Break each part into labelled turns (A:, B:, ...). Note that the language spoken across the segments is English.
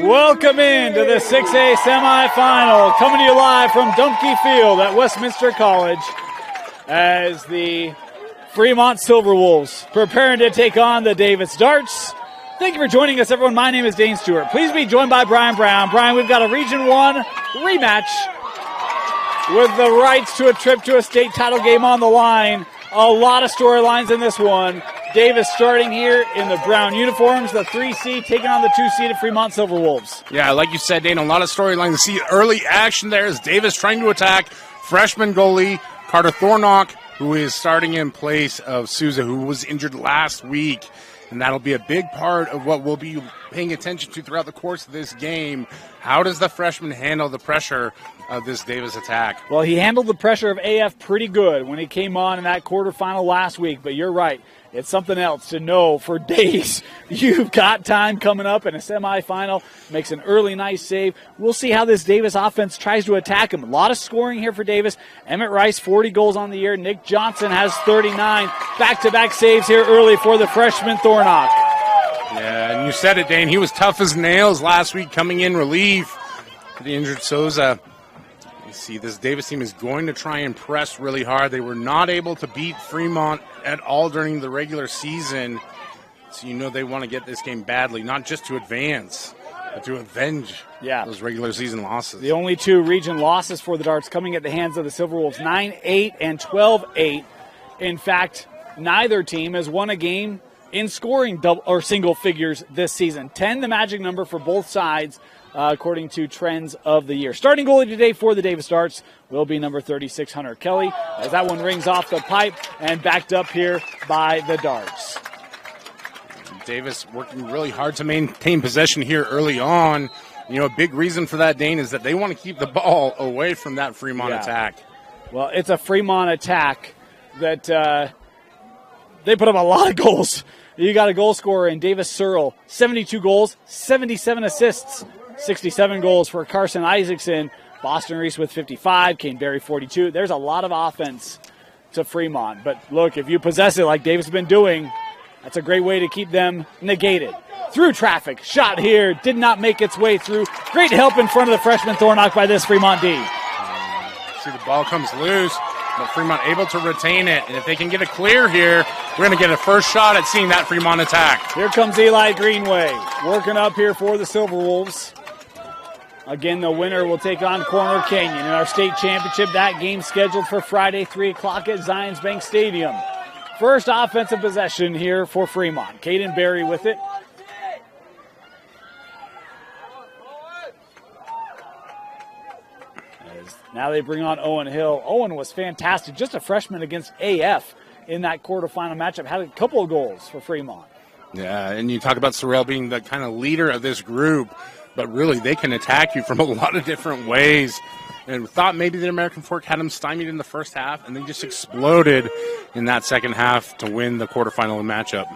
A: Welcome in to the 6A semifinal, coming to you live from Dumpke Field at Westminster College as the Fremont Silverwolves preparing to take on the Davis Darts. Thank you for joining us, everyone. My name is Dane Stewart. Please be joined by Brian Brown. Brian, we've got a Region 1 rematch with the rights to a trip to a state title game on the line. A lot of storylines in this one. Davis starting here in the brown uniforms, the 3C taking on the 2-seeded Fremont Silverwolves.
B: Yeah, like you said, Dane, a lot of storylines. To see early action there as Davis trying to attack freshman goalie Carter Thornock, who is starting in place of Souza, who was injured last week. And that'll be a big part of what we'll be paying attention to throughout the course of this game. How does the freshman handle the pressure of this Davis attack?
A: Well, he handled the pressure of AF pretty good when he came on in that quarterfinal last week, but you're right. It's something else to know for days. You've got time coming up in a semifinal. Makes an early nice save. We'll see how this Davis offense tries to attack him. A lot of scoring here for Davis. Emmett Rice, 40 goals on the year. Nick Johnson has 39. Back-to-back saves here early for the freshman Thornock.
B: Yeah, and you said it, Dane. He was tough as nails last week coming in relief for the injured Souza. You see, this Davis team is going to try and press really hard. They were not able to beat Fremont at all during the regular season. So you know they want to get this game badly, not just to advance, but to avenge those regular season losses.
A: The only two region losses for the Darts coming at the hands of the Silverwolves, 9-8 and 12-8. In fact, neither team has won a game in scoring double or single figures this season. 10, the magic number for both sides, according to trends of the year. Starting goalie today for the Davis Darts will be number 36, Hunter Kelly, as that one rings off the pipe and backed up here by the Darts.
B: Davis working really hard to maintain possession here early on. You know, a big reason for that, Dane, is that they want to keep the ball away from that Fremont attack.
A: Well, it's a Fremont attack that they put up a lot of goals. You got a goal scorer in Davis Searle, 72 goals, 77 assists, 67 goals for Carson Isaacson. Boston Reese with 55, Kane Berry 42. There's a lot of offense to Fremont. But look, if you possess it like Davis has been doing, that's a great way to keep them negated. Through traffic, shot here, did not make its way through. Great help in front of the freshman Thornock by this Fremont D.
B: See, the ball comes loose, but Fremont able to retain it. And if they can get a clear here, we're going to get a first shot at seeing that Fremont attack.
A: Here comes Eli Greenway, working up here for the Silverwolves. Again, the winner will take on Corner Canyon in our state championship. That game scheduled for Friday, 3 o'clock at Zions Bank Stadium. First offensive possession here for Fremont. Caden Berry with it. Now they bring on Owen Hill. Owen was fantastic, just a freshman against AF in that quarterfinal matchup. Had a couple of goals for Fremont.
B: Yeah, and you talk about Sorrell being the kind of leader of this group, but really they can attack you from a lot of different ways. And thought maybe the American Fork had them stymied in the first half, and they just exploded in that second half to win the quarterfinal matchup.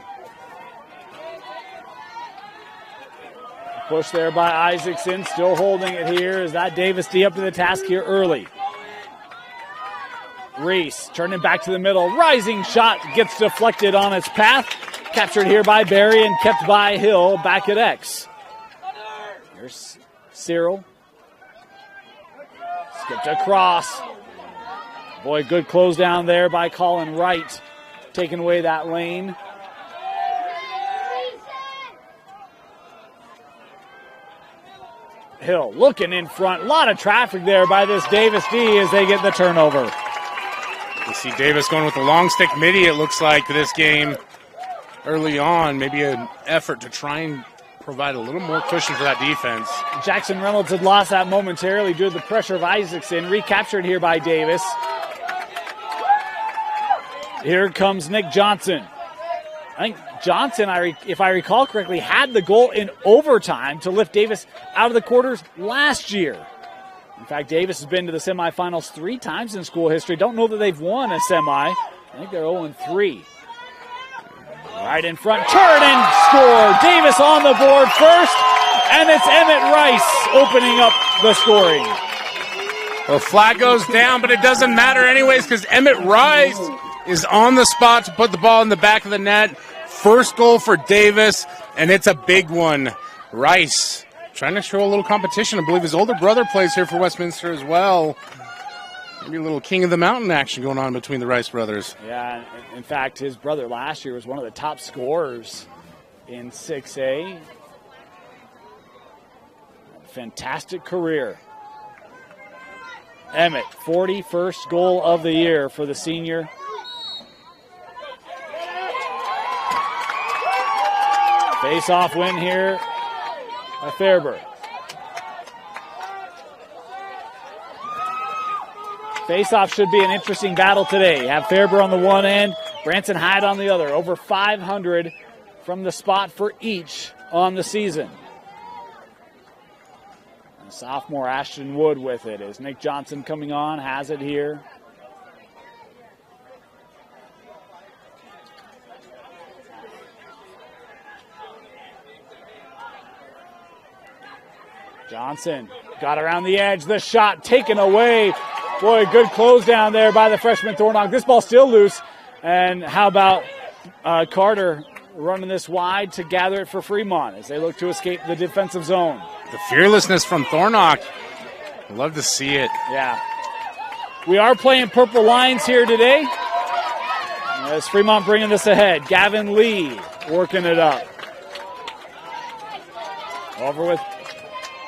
A: Push there by Isaacson, still holding it here. Is that Davis D up to the task here early? Reese turning back to the middle. Rising shot gets deflected on its path. Captured here by Berry and kept by Hill back at X. Here's Cyril. Skipped across. Boy, good close down there by Colin Wright. Taking away that lane. Hill looking in front. A lot of traffic there by this Davis D as they get the turnover.
B: You see Davis going with the long stick midi, it looks like, to this game early on. Maybe an effort to try and provide a little more cushion for that defense.
A: Jackson Reynolds had lost that momentarily due to the pressure of Isaacson. Recaptured here by Davis. Here comes Nick Johnson. I think Johnson, if I recall correctly, had the goal in overtime to lift Davis out of the quarters last year. In fact, Davis has been to the semifinals 3 times in school history. Don't know that they've won a semi. I think they're 0-3. Right in front, turn and score. Davis on the board first, and it's Emmett Rice opening up the scoring.
B: Well, flag goes down, but it doesn't matter anyways because Emmett Rice is on the spot to put the ball in the back of the net. First goal for Davis, and it's a big one. Rice trying to show a little competition. I believe his older brother plays here for Westminster as well. Maybe a little King of the Mountain action going on between the Rice brothers.
A: Yeah, in fact, his brother last year was one of the top scorers in 6A. Fantastic career. Emmett, 41st goal of the year for the senior. Face-off win here by Fairburn. Face-off should be an interesting battle today. Have Fairburn on the one end, Branson Hyde on the other. Over 500 from the spot for each on the season. And sophomore Ashton Wood with it as Nick Johnson coming on, has it here. Johnson got around the edge, the shot taken away. Boy, good close down there by the freshman Thornock. This ball still loose. And how about Carter running this wide to gather it for Fremont as they look to escape the defensive zone.
B: The fearlessness from Thornock. Love to see it.
A: Yeah. We are playing purple lines here today as Fremont bringing this ahead. Gavin Lee working it up. Over with,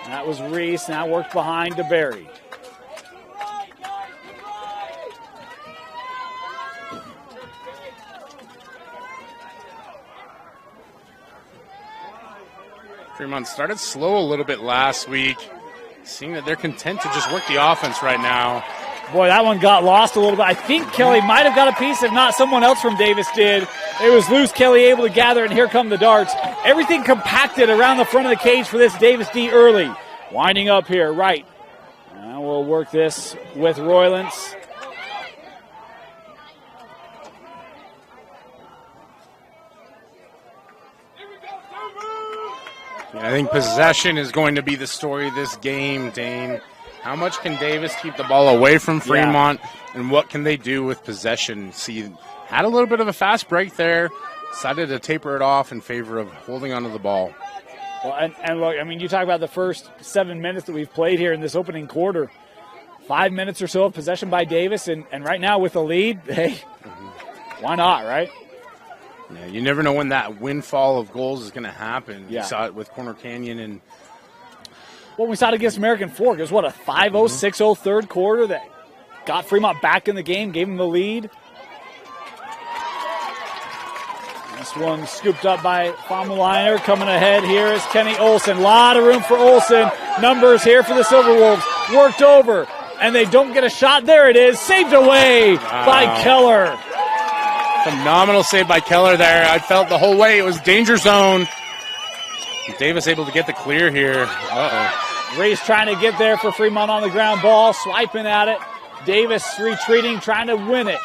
A: that was Reese. Now worked behind to Barry.
B: Fremont started slow a little bit last week, seeing that they're content to just work the offense right now.
A: Boy, that one got lost a little bit. I think Kelly might have got a piece, if not someone else from Davis did. It was loose, Kelly able to gather, and here come the darts. Everything compacted around the front of the cage for this Davis D early. Winding up here, right. Now we'll work this with Roylance.
B: I think possession is going to be the story of this game, Dane. How much can Davis keep the ball away from Fremont, and what can they do with possession? See, had a little bit of a fast break there, decided to taper it off in favor of holding onto the ball.
A: Well, and look, I mean, you talk about the first 7 minutes that we've played here in this opening quarter. 5 minutes or so of possession by Davis, and right now with the lead, hey, why not, right?
B: Yeah, you never know when that windfall of goals is going to happen.
A: Yeah.
B: You saw it with Corner Canyon. And
A: well, we saw it against American Fork. It was, what, a 5-0, 6-0 third quarter that got Fremont back in the game, gave them the lead. This one scooped up by Famuliner. Coming ahead here is Kenny Olson. A lot of room for Olson. Numbers here for the Silverwolves. Worked over, and they don't get a shot. There it is. Saved away by Keller.
B: Phenomenal save by Keller there. I felt the whole way it was danger zone. Davis able to get the clear here.
A: Reese trying to get there for Fremont on the ground ball. Swiping at it. Davis retreating, trying to win it.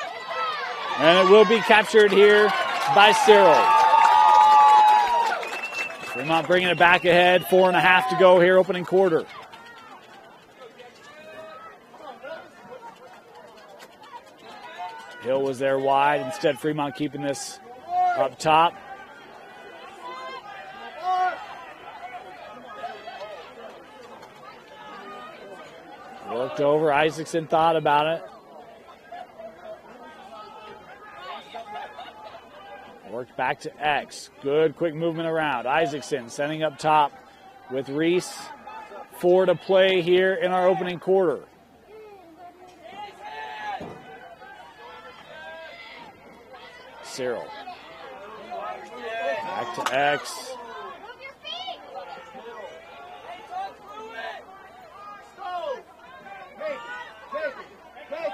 A: And it will be captured here by Cyril. Fremont bringing it back ahead. 4.5 to go here, opening quarter. Hill was there wide. Instead, Fremont keeping this up top. Worked over. Isaacson thought about it. Worked back to X. Good quick movement around. Isaacson sending up top with Reese. 4 to play here in our opening quarter. Cyril. Back to X.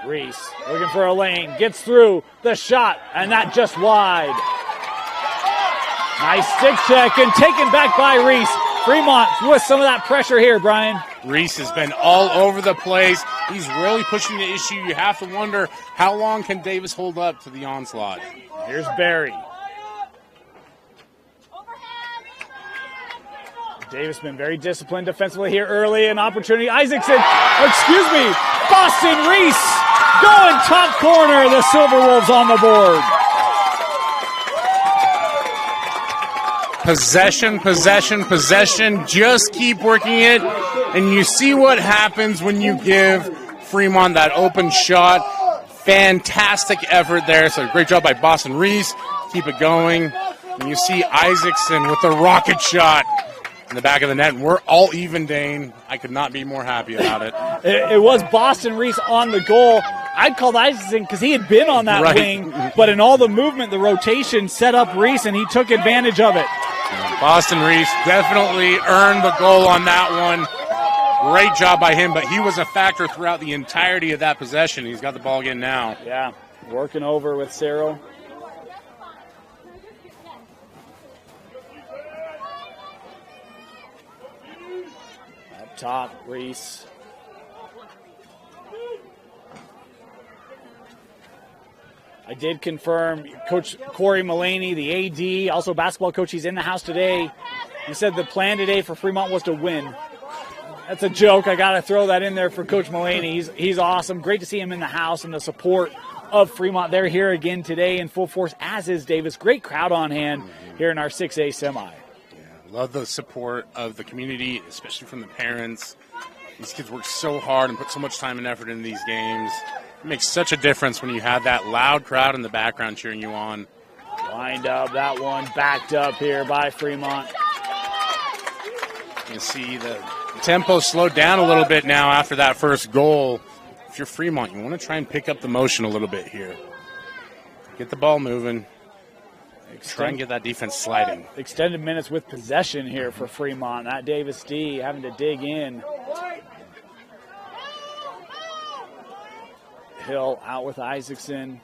A: Reese looking for a lane. Gets through the shot, and that just wide. Nice stick check and taken back by Reese. Fremont with some of that pressure here, Brian.
B: Reese has been all over the place. He's really pushing the issue. You have to wonder how long can Davis hold up to the onslaught.
A: Here's Barry. Davis been very disciplined defensively here early. An opportunity. Isaacson, Boston Reese going top corner. The Silverwolves on the board.
B: Possession, possession, possession. Just keep working it, and you see what happens when you give Fremont that open shot. Fantastic effort there. So great job by Boston Reese. Keep it going. And you see Isaacson with the rocket shot in the back of the net. And we're all even, Dane. I could not be more happy about it.
A: It was Boston Reese on the goal. I'd called Isaacson because he had been on that wing, but in all the movement, the rotation set up Reese, and he took advantage of it.
B: Boston Reese definitely earned the goal on that one. Great job by him, but he was a factor throughout the entirety of that possession. He's got the ball again now.
A: Yeah, working over with Cyril. Up top, Reese. I did confirm Coach Corey Mullaney, the AD, also basketball coach, he's in the house today. He said the plan today for Fremont was to win. That's a joke. I got to throw that in there for Coach Mullaney. He's awesome. Great to see him in the house and the support of Fremont. They're here again today in full force, as is Davis. Great crowd on hand here in our 6A semi.
B: Yeah, love the support of the community, especially from the parents. These kids work so hard and put so much time and effort into these games. It makes such a difference when you have that loud crowd in the background cheering you on.
A: Wind up, that one backed up here by Fremont.
B: You see the tempo slowed down a little bit now after that first goal. If you're Fremont, you want to try and pick up the motion a little bit here. Get the ball moving. Try and get that defense sliding.
A: Extended minutes with possession here for Fremont. Not Davis D having to dig in. Hill out with Isaacson.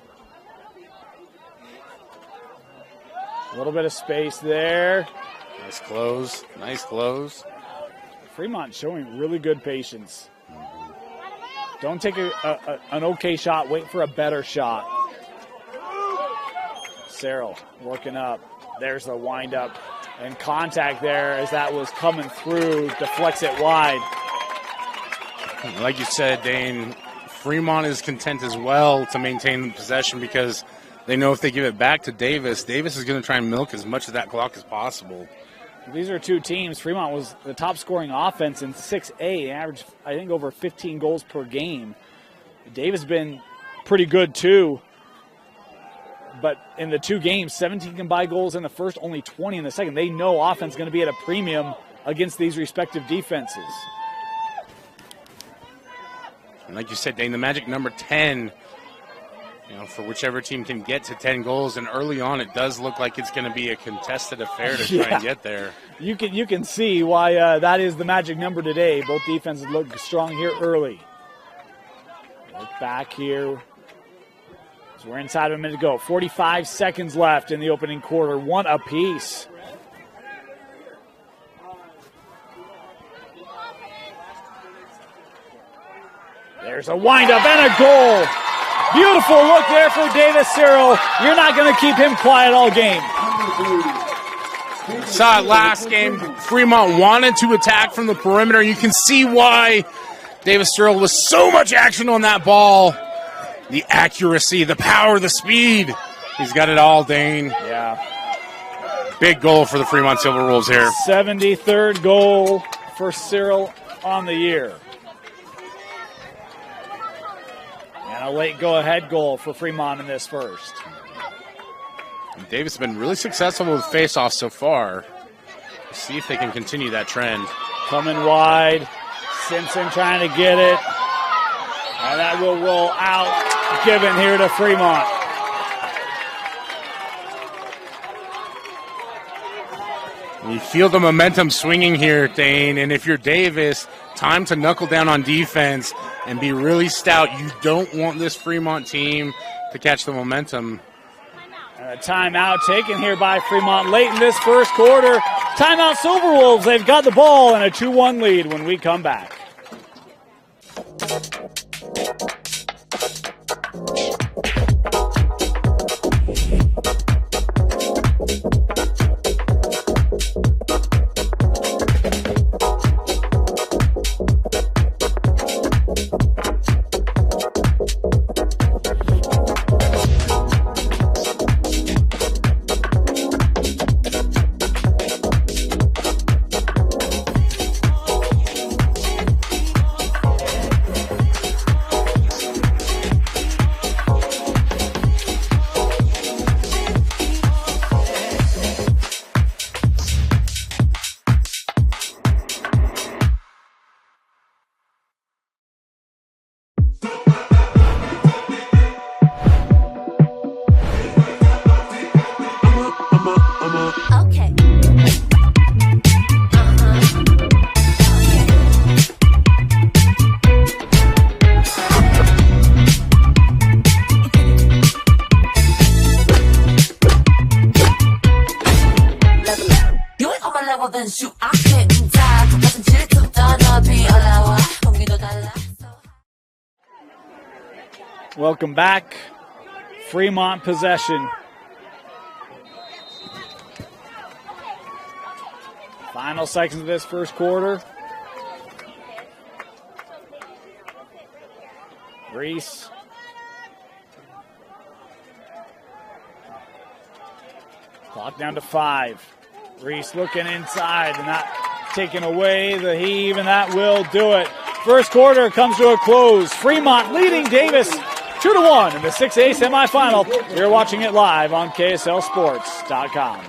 A: A little bit of space there.
B: Nice close. Nice close.
A: Fremont showing really good patience. Don't take an okay shot. Wait for a better shot. Cyril working up. There's the wind up and contact there as that was coming through. Deflects it wide.
B: Like you said, Dane, Fremont is content as well to maintain the possession because they know if they give it back to Davis, Davis is going to try and milk as much of that clock as possible.
A: These are two teams. Fremont was the top scoring offense in 6A. They averaged, I think, over 15 goals per game. Davis been pretty good too. But in the two games, 17 combined goals in the first, only 20 in the second. They know offense is going to be at a premium against these respective defenses.
B: And like you said, Dane, the magic number 10, for whichever team can get to 10 goals. And early on, it does look like it's going to be a contested affair to try and get there.
A: You can see why that is the magic number today. Both defenses look strong here early. Look back here. So we're inside of a minute to go. 45 seconds left in the opening quarter. One apiece. There's a windup and a goal. Beautiful look there for Davis Cyril. You're not going to keep him quiet all game.
B: Saw it last game. Fremont wanted to attack from the perimeter. You can see why Davis Cyril was so much action on that ball. The accuracy, the power, the speed. He's got it all, Dane.
A: Yeah.
B: Big goal for the Fremont Silverwolves here.
A: 73rd goal for Cyril on the year. And a late go-ahead goal for Fremont in this first.
B: And Davis has been really successful with face-offs so far. Let's see if they can continue that trend.
A: Coming wide. Simpson trying to get it. And that will roll out. Given here to Fremont.
B: You feel the momentum swinging here, Dane. And if you're Davis, time to knuckle down on defense and be really stout. You don't want this Fremont team to catch the momentum.
A: And a timeout taken here by Fremont late in this first quarter. Timeout Silverwolves. They've got the ball and a 2-1 lead when we come back. Welcome back. Fremont possession. Final seconds of this first quarter. Reese. Clock down to 5. Reese looking inside and not taking away the heave, and that will do it. First quarter comes to a close. Fremont leading Davis 2-1 in the 6A semifinal. You're watching it live on KSLSports.com.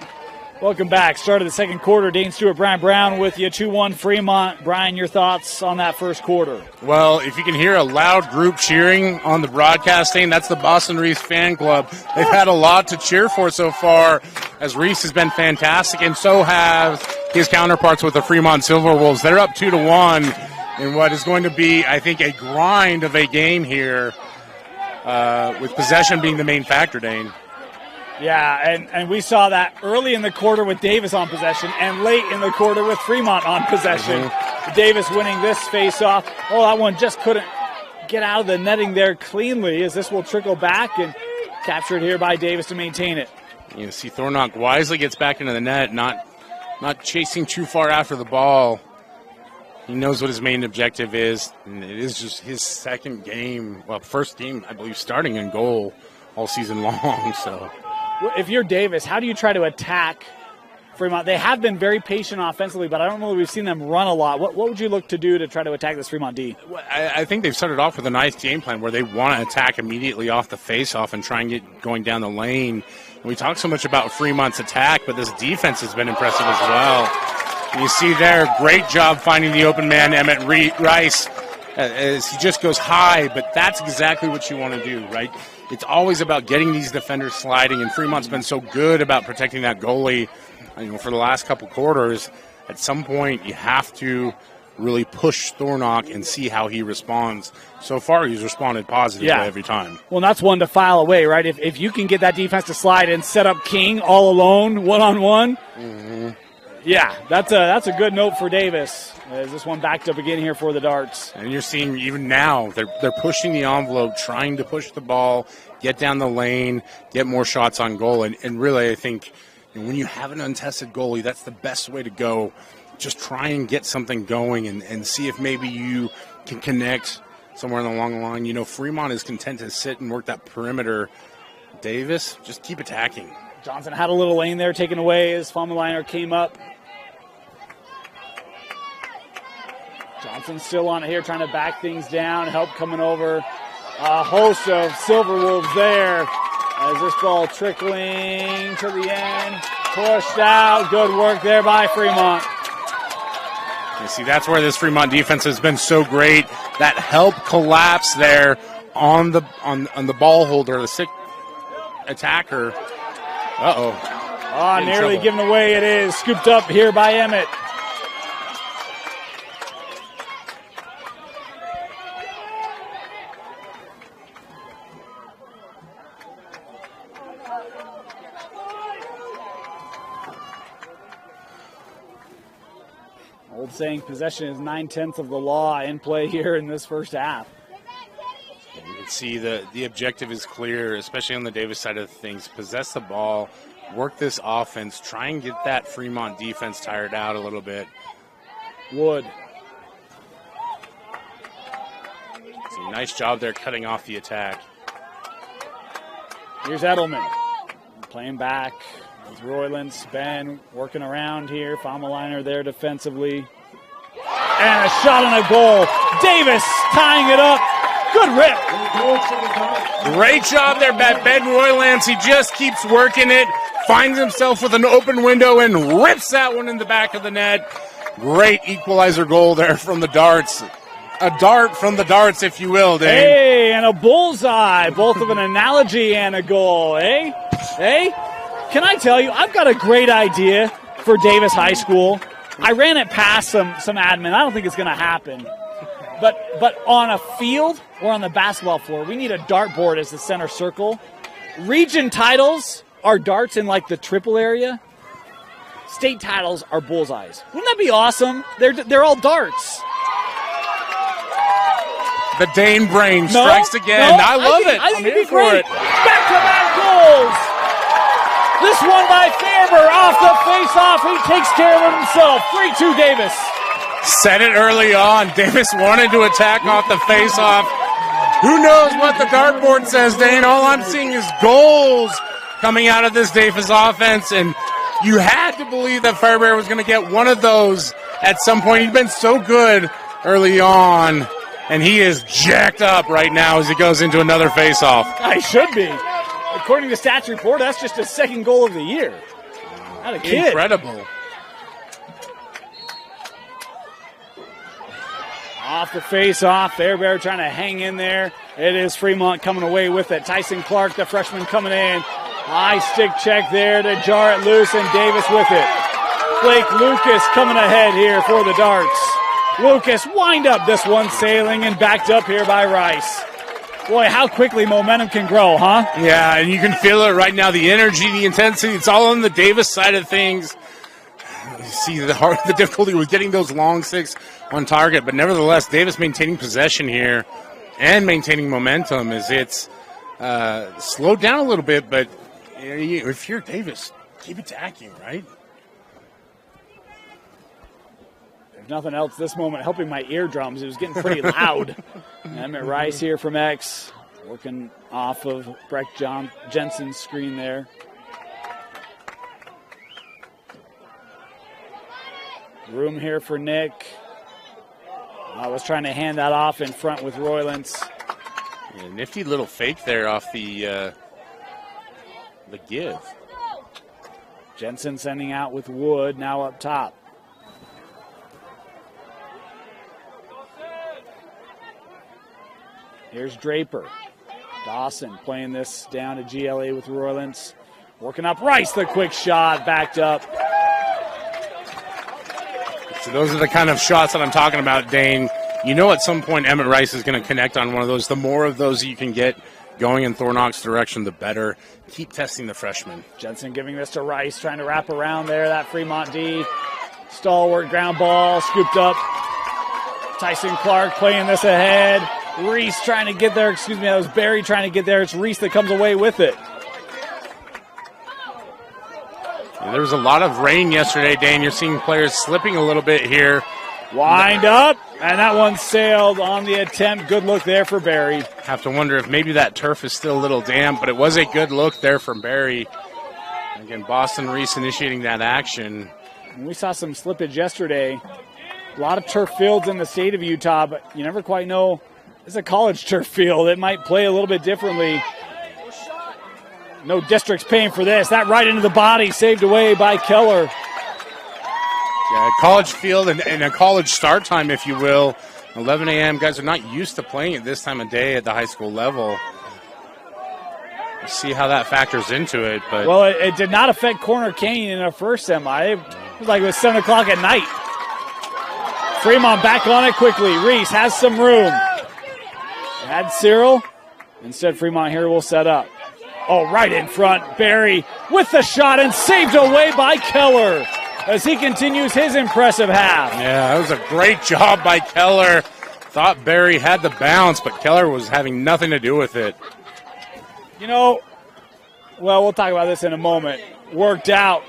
A: Welcome back. Start of the second quarter. Dane Stewart, Brian Brown with you. 2-1 Fremont. Brian, your thoughts on that first quarter?
B: Well, if you can hear a loud group cheering on the broadcasting, that's the Boston Reese fan club. They've had a lot to cheer for so far, as Reese has been fantastic, and so have his counterparts with the Fremont Silverwolves. They're up 2-1 in what is going to be, I think, a grind of a game here, with possession being the main factor, Dane.
A: Yeah, and we saw that early in the quarter with Davis on possession and late in the quarter with Fremont on possession. Davis winning this face-off. Oh, that one just couldn't get out of the netting there cleanly, as this will trickle back and captured here by Davis to maintain it.
B: You see Thornock wisely gets back into the net, not chasing too far after the ball. He knows what his main objective is, and it is just his second game, well, first game, I believe, starting in goal all season long, so...
A: If you're Davis, how do you try to attack Fremont? They have been very patient offensively, but I don't know that we've seen them run a lot. What would you look to do to try to attack this Fremont D?
B: Well, I think they've started off with a nice game plan where they want to attack immediately off the face-off and try and get going down the lane. And we talk so much about Fremont's attack, but this defense has been impressive as well. And you see there, great job finding the open man, Emmett Rice, as he just goes high, but that's exactly what you want to do, right? It's always about getting these defenders sliding, and Fremont's been so good about protecting that goalie, for the last couple quarters. At some point, you have to really push Thornock and see how he responds. So far, he's responded positively every time.
A: Well, that's one to file away, right? If you can get that defense to slide and set up King all alone, one-on-one, yeah, that's a good note for Davis. As this one backed up again here for the Darts.
B: And you're seeing even now, they're pushing the envelope, trying to push the ball, get down the lane, get more shots on goal. And really, I think when you have an untested goalie, that's the best way to go. Just try and get something going and see if maybe you can connect somewhere along the line. Fremont is content to sit and work that perimeter. Davis, just keep attacking.
A: Johnson had a little lane there taken away as Fomeliner came up. Johnson still on it here, trying to back things down, help coming over. A host of Silverwolves there as this ball trickling to the end. Pushed out. Good work there by Fremont.
B: You see, that's where this Fremont defense has been so great. That help collapse there on the ball holder, the sick attacker.
A: Oh, nearly given away it is. Scooped up here by Emmett. Old saying, possession is 9/10 of the law in play here in this first half.
B: You can see the objective is clear, especially on the Davis side of things. Possess the ball, work this offense, try and get that Fremont defense tired out a little bit.
A: Wood.
B: So nice job there cutting off the attack.
A: Here's Edelman. Playing back. With Royland, Ben working around here. Fomeliner there defensively. And a shot and a goal. Davis tying it up. Good rip.
B: Great job there by Ben Roylands. He just keeps working it, finds himself with an open window and rips that one in the back of the net. Great equalizer goal there from the Darts. A dart from the Darts, if you will, Dave.
A: Hey, and a bullseye. Both of an analogy and a goal, eh? Hey? Can I tell you, I've got a great idea for Davis High School. I ran it past some admin. I don't think it's going to happen. But on a field or on the basketball floor, we need a dartboard as the center circle. Region titles are darts in like the triple area. state titles are bullseyes. Wouldn't that be awesome? They're all darts.
B: The Dane brain strikes again. I love it.
A: I think
B: I'm
A: it'd be
B: here for
A: great.
B: it.
A: Back-to-back goals. This one by Fairber off the face-off. He takes care of it himself. 3-2 Davis.
B: Said it early on. Davis wanted to attack off the face-off. Who knows what the dartboard says, Dane? All I'm seeing is goals coming out of this Davis offense, and you had to believe that Fairber was going to get one of those at some point. He's been so good early on, and he is jacked up right now as he goes into another face-off.
A: I should be. According to Stats Report, that's just his second goal of the year. Not a kid.
B: Incredible.
A: Off the face-off, Fairber trying to hang in there. It is Fremont coming away with it. Tyson Clark, the freshman, coming in. High stick check there to jar it loose, and Davis with it. Blake Lucas coming ahead here for the darts. Lucas wind up this one, sailing and backed up here by Rice. Boy, how quickly momentum can grow, huh?
B: Yeah, and you can feel it right now. The energy, the intensity, it's all on the Davis side of things. You see the difficulty with getting those long six on target, but nevertheless, Davis maintaining possession here and maintaining momentum as it's slowed down a little bit, but if you're Davis, keep attacking, right?
A: If nothing else, this moment helping my eardrums. It was getting pretty loud. Emmett Rice here from X, working off of Breck Jensen's screen there. Room here for Nick. I was trying to hand that off in front with Roylance.
B: Yeah, nifty little fake there off the give.
A: Jensen sending out with Wood, now up top. Here's Draper. Dawson playing this down to GLA with Roylance. Working up Rice, the quick shot, backed up.
B: So those are the kind of shots that I'm talking about, Dane. You know at some point Emmett Rice is going to connect on one of those. The more of those you can get going in Thornock's direction, the better. Keep testing the freshman.
A: Jensen giving this to Rice, trying to wrap around there. That Fremont D. Stalwart ground ball, scooped up. Tyson Clark playing this ahead. Reese trying to get there. That was Barry trying to get there. It's Reese that comes away with it.
B: There was a lot of rain yesterday, Dane. You're seeing players slipping a little bit here.
A: Wind up, and that one sailed on the attempt. Good look there for Barry.
B: Have to wonder if maybe that turf is still a little damp, but it was a good look there from Barry. Again, Boston Reese initiating that action.
A: And we saw some slippage yesterday. A lot of turf fields in the state of Utah, but you never quite know. It's a college turf field. It might play a little bit differently. No district's paying for this. That right into the body, saved away by Keller.
B: Yeah, college field and a college start time, if you will. 11 a.m. Guys are not used to playing at this time of day at the high school level. We'll see how that factors into it. But
A: well, it did not affect Corner Canyon in our first semi. It was like it was 7 o'clock at night. Fremont back on it quickly. Reese has some room. Had Cyril. Instead, Fremont here will set up. Oh, right in front. Barry with the shot and saved away by Keller as he continues his impressive half.
B: Yeah, that was a great job by Keller. Thought Barry had the bounce, but Keller was having nothing to do with it.
A: You know, well, we'll talk about this in a moment. Worked out.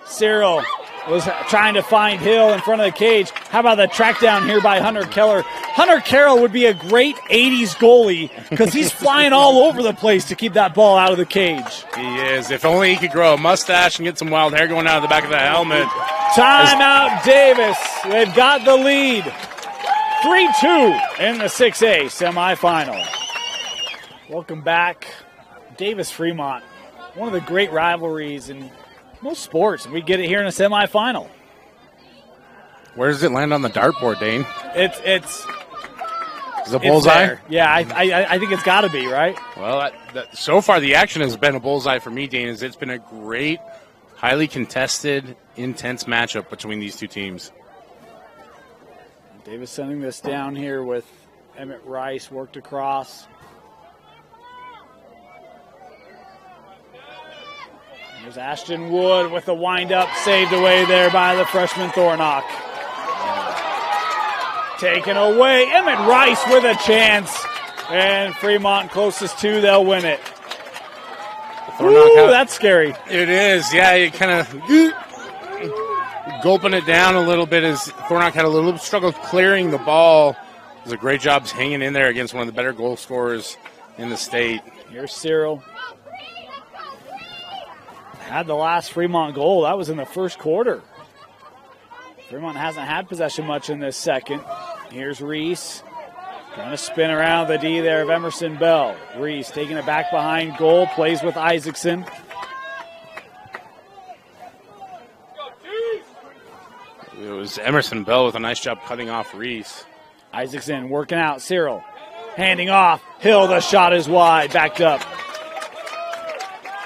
A: Cyril was trying to find Hill in front of the cage. How about the track down here by Hunter Keller? Hunter Carroll would be a great 80s goalie because he's flying all over the place to keep that ball out of the cage.
B: He is. If only he could grow a mustache and get some wild hair going out of the back of that helmet.
A: Timeout Davis. They've got the lead. 3-2 in the 6A semifinal. Welcome back. Davis Fremont. One of the great rivalries in most sports. We get it here in a semifinal.
B: Where does it land on the dartboard, Dane?
A: It's
B: Is it a bullseye?
A: there. Yeah, I think it's got to be, right?
B: Well, so far the action has been a bullseye for me, Dane, as it's been a great, highly contested, intense matchup between these two teams.
A: Davis sending this down here with Emmett Rice worked across. There's Ashton Wood with the wind-up, saved away there by the freshman Thornock. Taken away, Emmett Rice with a chance. And Fremont closest to, they'll win it. Ooh, that's scary.
B: It is, yeah. You kind of gulping it down a little bit as Thornock had a little struggle clearing the ball. It was a great job hanging in there against one of the better goal scorers in the state.
A: Here's Cyril. Had the last Fremont goal. That was in the first quarter. Fremont hasn't had possession much in this second. Here's Reese. Trying to spin around the D there of Emerson Bell. Reese taking it back behind goal. Plays with Isaacson.
B: It was Emerson Bell with a nice job cutting off Reese.
A: Isaacson working out. Cyril handing off. Hill, the shot is wide. Backed up.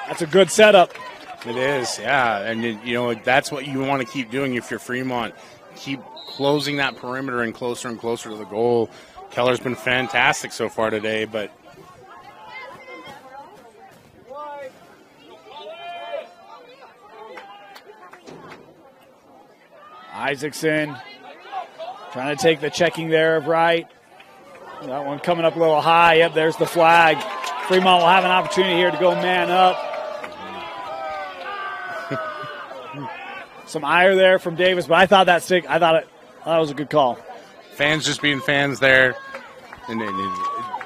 A: That's a good setup.
B: It is, yeah. And, you know, that's what you want to keep doing if you're Fremont. Keep closing that perimeter and closer to the goal. Keller's been fantastic so far today, but
A: Isaacson trying to take the checking there of Wright. That one coming up a little high. Yep, there's the flag. Fremont will have an opportunity here to go man up. Some ire there from Davis, but I thought that was a good call.
B: Fans just being fans there. And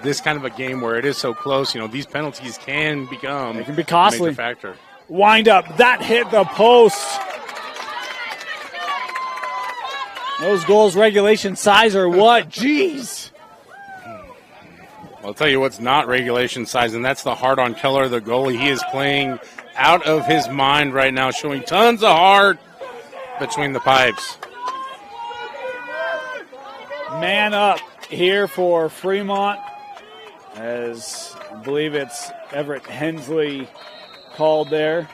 B: this kind of a game where it is so close, you know, these penalties can become
A: they can be costly.
B: A major factor.
A: Wind up. That hit the post. Those goals regulation size or what? Jeez.
B: I'll tell you what's not regulation size, and that's the heart on Keller, the goalie. He is playing out of his mind right now, showing tons of heart between the pipes.
A: Man up here for Fremont, as I believe it's Everett Hensley called there.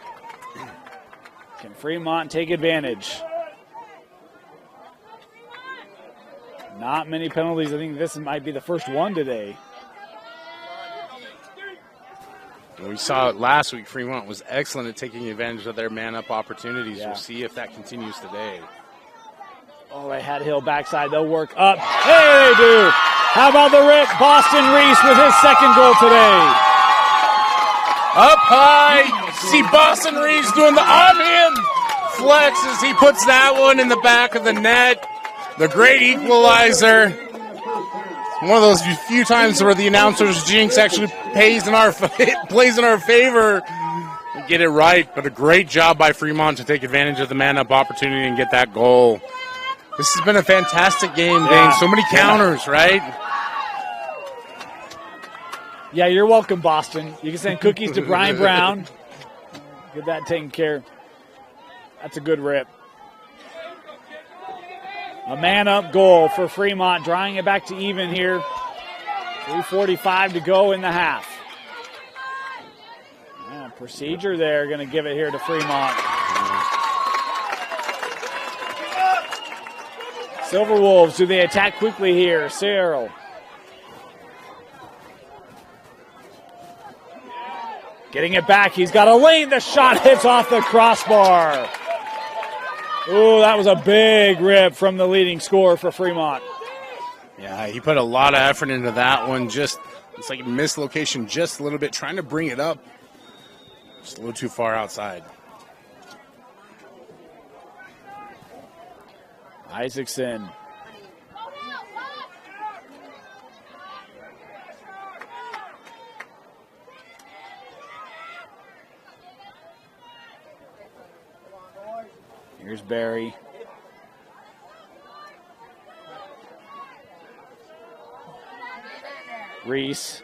A: Can Fremont take advantage? Not many penalties. I think this might be the first one today.
B: We saw it last week. Fremont was excellent at taking advantage of their man-up opportunities.
A: Yeah.
B: We'll see if that continues today.
A: Oh, they had Hill backside. They'll work up. Hey, they do. How about the rip? Boston Reese with his second goal today.
B: Up high. See Boston Reese doing the arm-in flex as he puts that one in the back of the net. The great equalizer. One of those few times where the announcer's jinx actually plays in our favor. We get it right, but a great job by Fremont to take advantage of the man-up opportunity and get that goal. This has been a fantastic game, Dane. So many counters, right?
A: Yeah, you're welcome, Boston. You can send cookies to Brian Brown. Get that taken care of. That's a good rip. A man-up goal for Fremont, drawing it back to even here. 3:45 to go in the half. Yeah, procedure there, going to give it here to Fremont. Silverwolves, do they attack quickly here? Cyril. Getting it back, he's got a lane. The shot hits off the crossbar. Ooh, that was a big rip from the leading scorer for Fremont.
B: Yeah, he put a lot of effort into that one. It's like mislocation just a little bit, trying to bring it up. Just a little too far outside.
A: Isaacson. Here's Barry. Reese.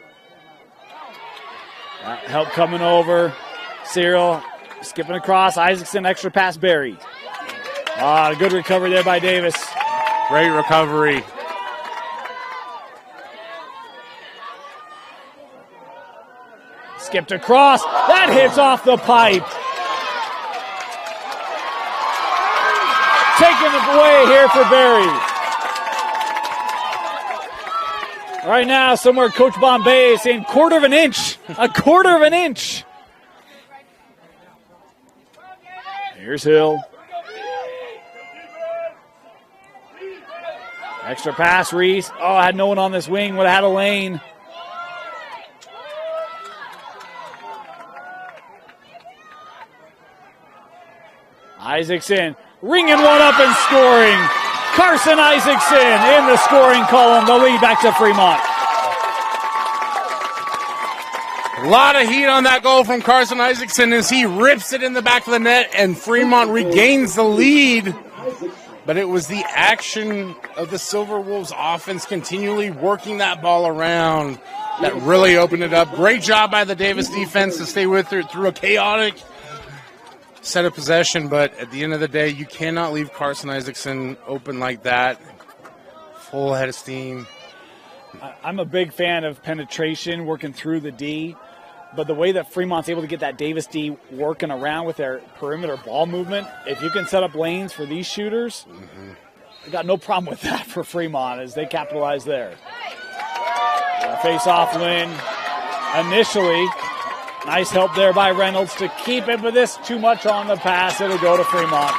A: Help coming over. Cyril skipping across. Isaacson, extra pass, Barry. Good recovery there by Davis.
B: Great recovery.
A: Skipped across. That hits off the pipe. Taking it away here for Barry. Right now, somewhere Coach Bombay is saying quarter of an inch. A quarter of an inch. Here's Hill. Extra pass, Reese. Oh, I had no one on this wing. Would have had a lane. Isaacson ringing one up and scoring. Carson Isaacson in the scoring column. The lead back to Fremont.
B: A lot of heat on that goal from Carson Isaacson as he rips it in the back of the net and Fremont regains the lead. But it was the action of the Silverwolves offense continually working that ball around that really opened it up. Great job by the Davis defense to stay with it through a chaotic set of possession. But at the end of the day, you cannot leave Carson Isaacson open like that. Full head of steam.
A: I'm a big fan of penetration, working through the D. But the way that Fremont's able to get that Davis D working around with their perimeter ball movement, if you can set up lanes for these shooters, I got no problem with that for Fremont as they capitalize there. Face-off win initially. Nice help there by Reynolds to keep it, but this too much on the pass. It'll go to Fremont.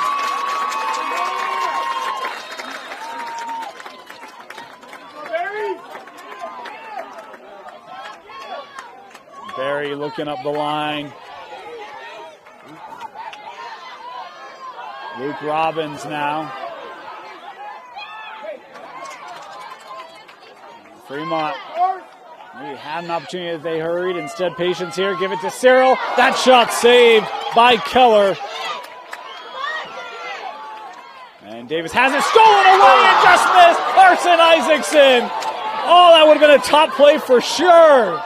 A: Barry looking up the line. Luke Robbins now. Fremont maybe had an opportunity as they hurried. Instead, patience here. Give it to Cyril. That shot saved by Keller. And Davis has it stolen away and just missed. Carson Isaacson. Oh, that would have been a top play for sure.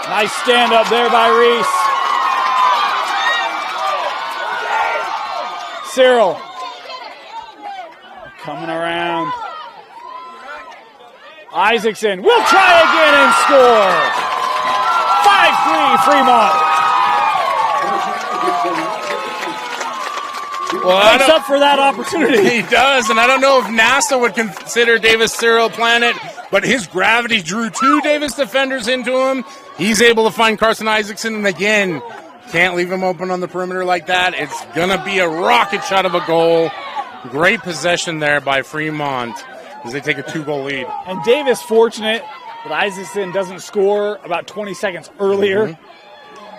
A: Nice stand up there by Reese. Cyril coming around. Isaacson will try again and score. 5-3 Fremont. Well, makes up for that opportunity.
B: He does, and I don't know if NASA would consider Davis Cyril Planet, but his gravity drew two Davis defenders into him. He's able to find Carson Isaacson, and again, can't leave him open on the perimeter like that. It's going to be a rocket shot of a goal. Great possession there by Fremont as they take a 2-goal lead.
A: And Davis fortunate that Isaacson doesn't score about 20 seconds earlier.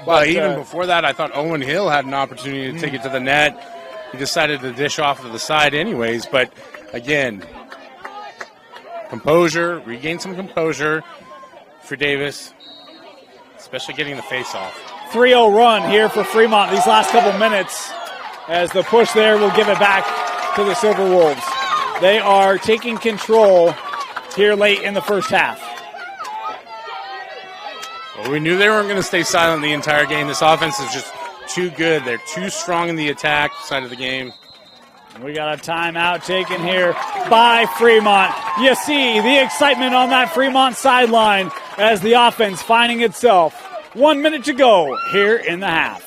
B: Well, even before that, I thought Owen Hill had an opportunity to take it to the net. He decided to dish off to the side anyways, but again, composure, regain some composure for Davis, especially getting the face-off.
A: 3-0 run here for Fremont these last couple minutes as the push there will give it back to the Silverwolves. They are taking control here late in the first half.
B: Well, we knew they weren't going to stay silent the entire game. This offense is just too good. They're too strong in the attack side of the game.
A: We got a timeout taken here by Fremont. You see the excitement on that Fremont sideline as the offense finding itself. 1 minute to go here in the half.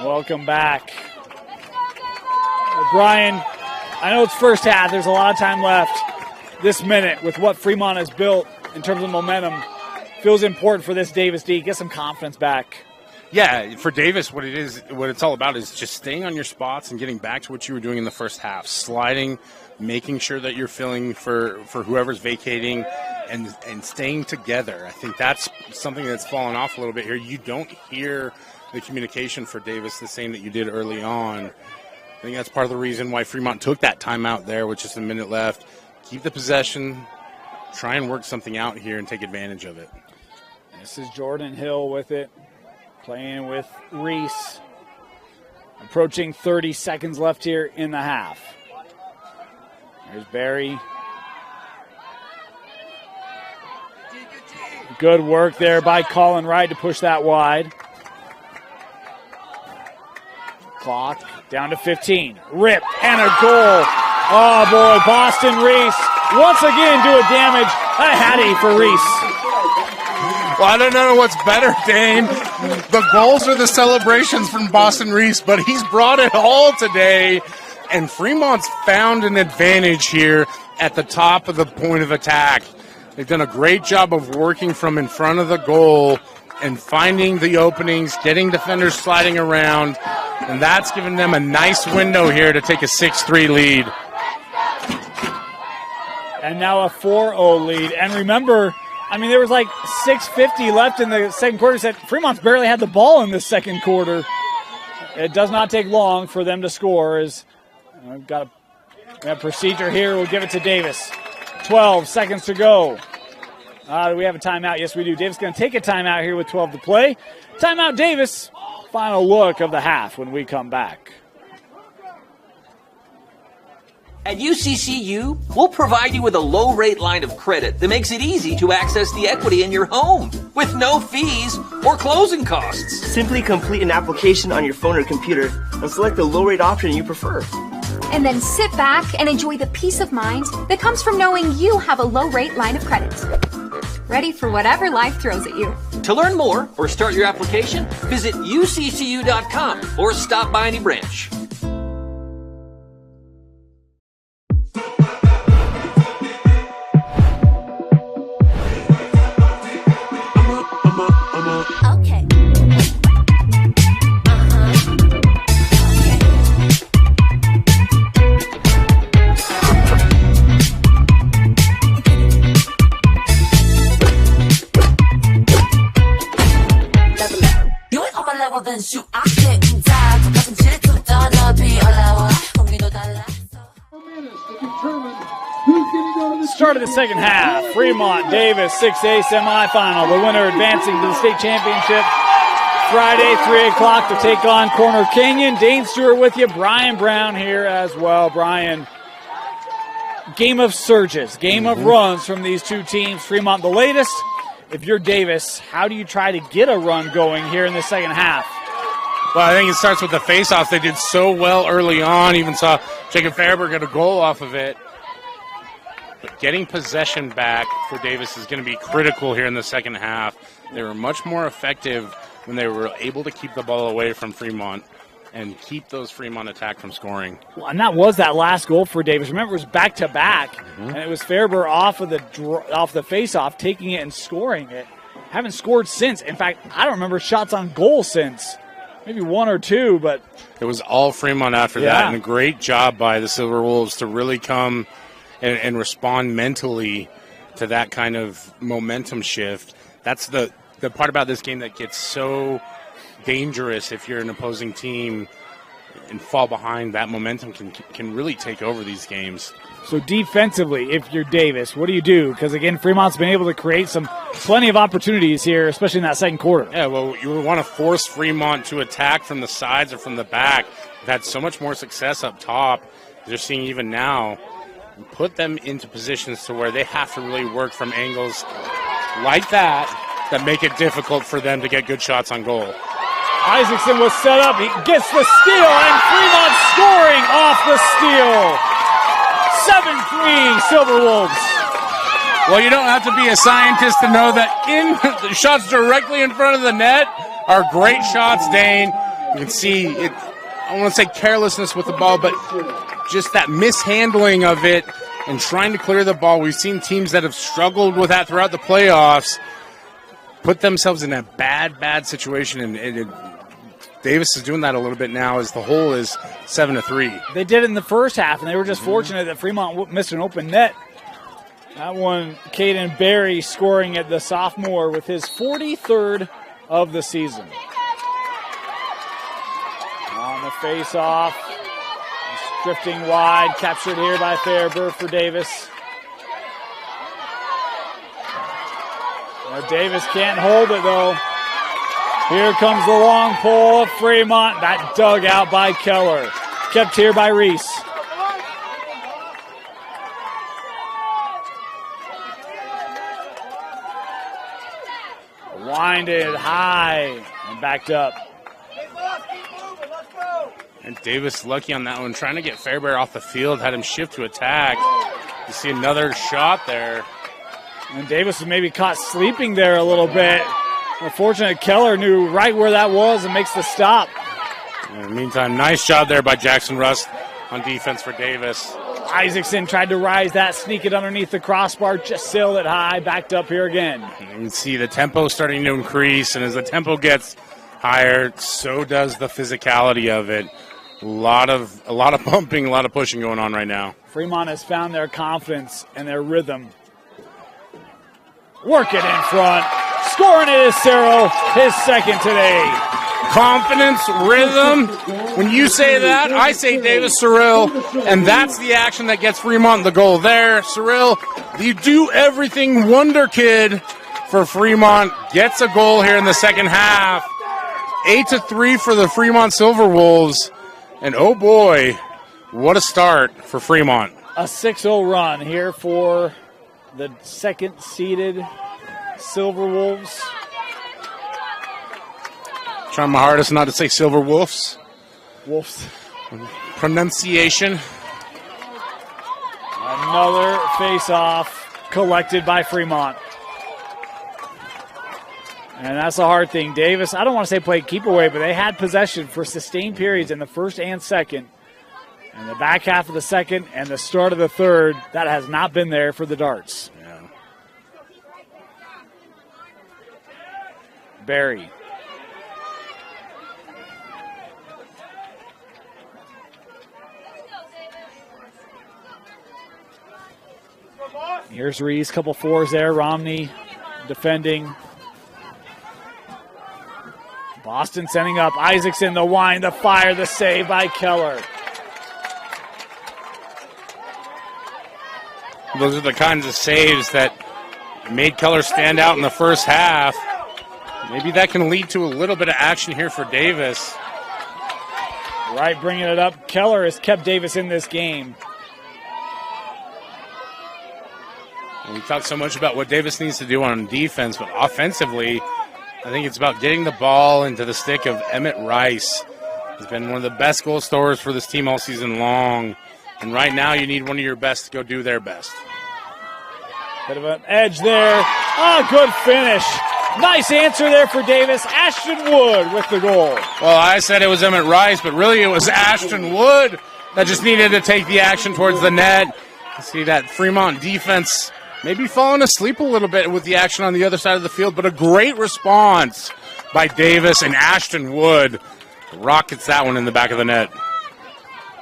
A: Welcome back. Brian, I know it's first half. There's a lot of time left. This minute with what Fremont has built in terms of momentum feels important for this Davis D. Get some confidence back.
B: Yeah, for Davis, what it's all about is just staying on your spots and getting back to what you were doing in the first half. Sliding, making sure that you're filling for whoever's vacating, and staying together. I think that's something that's fallen off a little bit here. You don't hear the communication for Davis the same that you did early on. I think that's part of the reason why Fremont took that timeout there with just a minute left. Keep the possession, try and work something out here and take advantage of it.
A: This is Jordan Hill with it. Playing with Reese. Approaching 30 seconds left here in the half. There's Barry. Good work there by Colin Wright to push that wide. Clock down to 15. Rip and a goal. Oh boy, Boston Reese once again doing damage. A hattie for Reese.
B: Well, I don't know what's better, Dane. The goals or the celebrations from Boston Reese, but he's brought it all today. And Fremont's found an advantage here at the top of the point of attack. They've done a great job of working from in front of the goal and finding the openings, getting defenders sliding around, and that's given them a nice window here to take a 6-3 lead.
A: And now a 4-0 lead. And remember, I mean, there was like 6:50 left in the second quarter. Said Fremont's barely had the ball in the second quarter. It does not take long for them to score. As we've got a procedure here. We'll give it to Davis. 12 seconds to go. Do we have a timeout? Yes, we do. Davis going to take a timeout here with 12 to play. Timeout, Davis. Final look of the half when we come back.
C: At UCCU, we'll provide you with a low-rate line of credit that makes it easy to access the equity in your home with no fees or closing costs.
D: Simply complete an application on your phone or computer and select the low-rate option you prefer.
E: And then sit back and enjoy the peace of mind that comes from knowing you have a low-rate line of credit. Ready for whatever life throws at you.
C: To learn more or start your application, visit uccu.com or stop by any branch.
E: Okay.
A: Start of the second half. Fremont Davis 6A semifinal. The winner advancing to the state championship Friday, 3 o'clock to take on Corner Canyon. Dane Stewart with you. Brian Brown here as well. Brian, game of surges, game of runs from these two teams. Fremont the latest. If you're Davis, how do you try to get a run going here in the second half?
B: Well, I think it starts with the face-offs. They did so well early on. Even saw Jacob Fairberg get a goal off of it. But getting possession back for Davis is going to be critical here in the second half. They were much more effective when they were able to keep the ball away from Fremont and keep those Fremont attack from scoring.
A: Well, and that was that last goal for Davis. Remember, it was back-to-back, and it was Fairberg off the face-off, taking it and scoring it. Haven't scored since. In fact, I don't remember shots on goal since. Maybe one or two, but
B: it was all Fremont after that, and a great job by the Silverwolves to really come and respond mentally to that kind of momentum shift. That's the part about this game that gets so dangerous if you're an opposing team and fall behind. That momentum can really take over these games.
A: So defensively, if you're Davis, what do you do? Because, again, Fremont's been able to create plenty of opportunities here, especially in that second quarter.
B: Yeah, well, you want to force Fremont to attack from the sides or from the back. They've had so much more success up top. They're seeing even now. Put them into positions to where they have to really work from angles like that make it difficult for them to get good shots on goal.
A: Isaacson was set up. He gets the steal, and Fremont scoring off the steal. 7-3 Silverwolves.
B: Well, you don't have to be a scientist to know that the shots directly in front of the net are great shots, Dane. You can see it. I don't want to say carelessness with the ball, but just that mishandling of it and trying to clear the ball. We've seen teams that have struggled with that throughout the playoffs put themselves in a bad situation, and Davis is doing that a little bit now as the whole is 7-3.
A: They did it in the first half, and they were just fortunate that Fremont missed an open net. That one, Caden Berry scoring at the sophomore with his 43rd of the season. On the face-off. Drifting wide, captured here by Fairberg for Davis. Davis can't hold it, though. Here comes the long pull of Fremont. That dug out by Keller. Kept here by Reese. Winded high and backed up.
B: And Davis lucky on that one, trying to get Fairbear off the field, had him shift to attack. You see another shot there.
A: And Davis was maybe caught sleeping there a little bit. Unfortunately, Keller knew right where that was and makes the stop.
B: In the meantime, nice job there by Jackson Rust on defense for Davis.
A: Isaacson tried to rise that, sneak it underneath the crossbar, just sailed it high, backed up here again.
B: You can see the tempo starting to increase, and as the tempo gets higher, so does the physicality of it. A lot of bumping, a lot of pushing going on right now.
A: Fremont has found their confidence and their rhythm. Work it in front. Scoring it is Cerro, his second today.
B: Confidence, rhythm. When you say that, I say Davis Cyril, and that's the action that gets Fremont the goal there. Cyril, you do everything wonder kid for Fremont. Gets a goal here in the second half. 8-3 for the Fremont Silverwolves. And oh boy, what a start for Fremont.
A: A 6-0 run here for the second-seeded Silverwolves.
B: Trying my hardest not to say Silverwolves.
A: Wolves.
B: Pronunciation.
A: Another face-off collected by Fremont. And that's the hard thing. Davis, I don't want to say played keep away, but they had possession for sustained periods in the first and second. And the back half of the second and the start of the third, that has not been there for the Darts.
B: Yeah.
A: Barry. Here's Reese, couple fours there. Romney defending. Boston sending up. Isaacson, the wind, the fire, the save by Keller.
B: Those are the kinds of saves that made Keller stand out in the first half. Maybe that can lead to a little bit of action here for Davis.
A: Right, bringing it up. Keller has kept Davis in this game.
B: And we talked so much about what Davis needs to do on defense, but offensively, I think it's about getting the ball into the stick of Emmett Rice. He's been one of the best goal scorers for this team all season long. And right now, you need one of your best to go do their best.
A: Bit of an edge there. Good finish. Nice answer there for Davis. Ashton Wood with the goal.
B: Well, I said it was Emmett Rice, but really it was Ashton Wood that just needed to take the action towards the net. You see that Fremont defense maybe falling asleep a little bit with the action on the other side of the field, but a great response by Davis, and Ashton Wood rockets that one in the back of the net.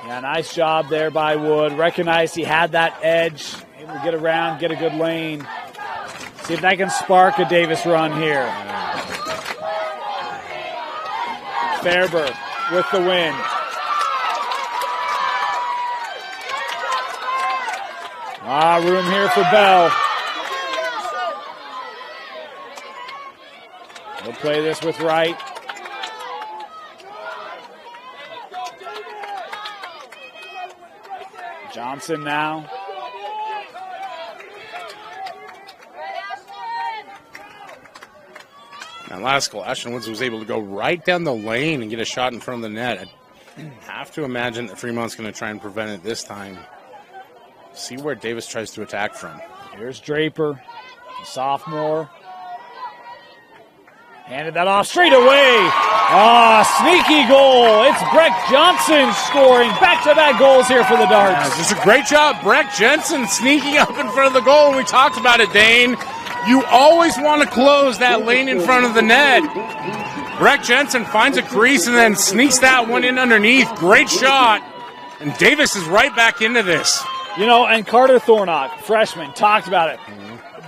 A: Yeah, nice job there by Wood. Recognized he had that edge. Able to get around, get a good lane. See if that can spark a Davis run here. Fairber with the win. Room here for Bell. He'll play this with Wright. Johnson now.
B: Now, last goal, Ashton Woods was able to go right down the lane and get a shot in front of the net. I have to imagine that Fremont's going to try and prevent it this time. See where Davis tries to attack from.
A: Here's Draper, the sophomore. Handed that off straight away. Sneaky goal. It's Breck Johnson scoring back-to-back goals here for the Darts.
B: Yeah, just a great job. Breck Jensen sneaking up in front of the goal. And we talked about it, Dane. You always want to close that lane in front of the net. Breck Jensen finds a crease and then sneaks that one in underneath. Great shot. And Davis is right back into this.
A: You know, and Carter Thornock, freshman, talked about it.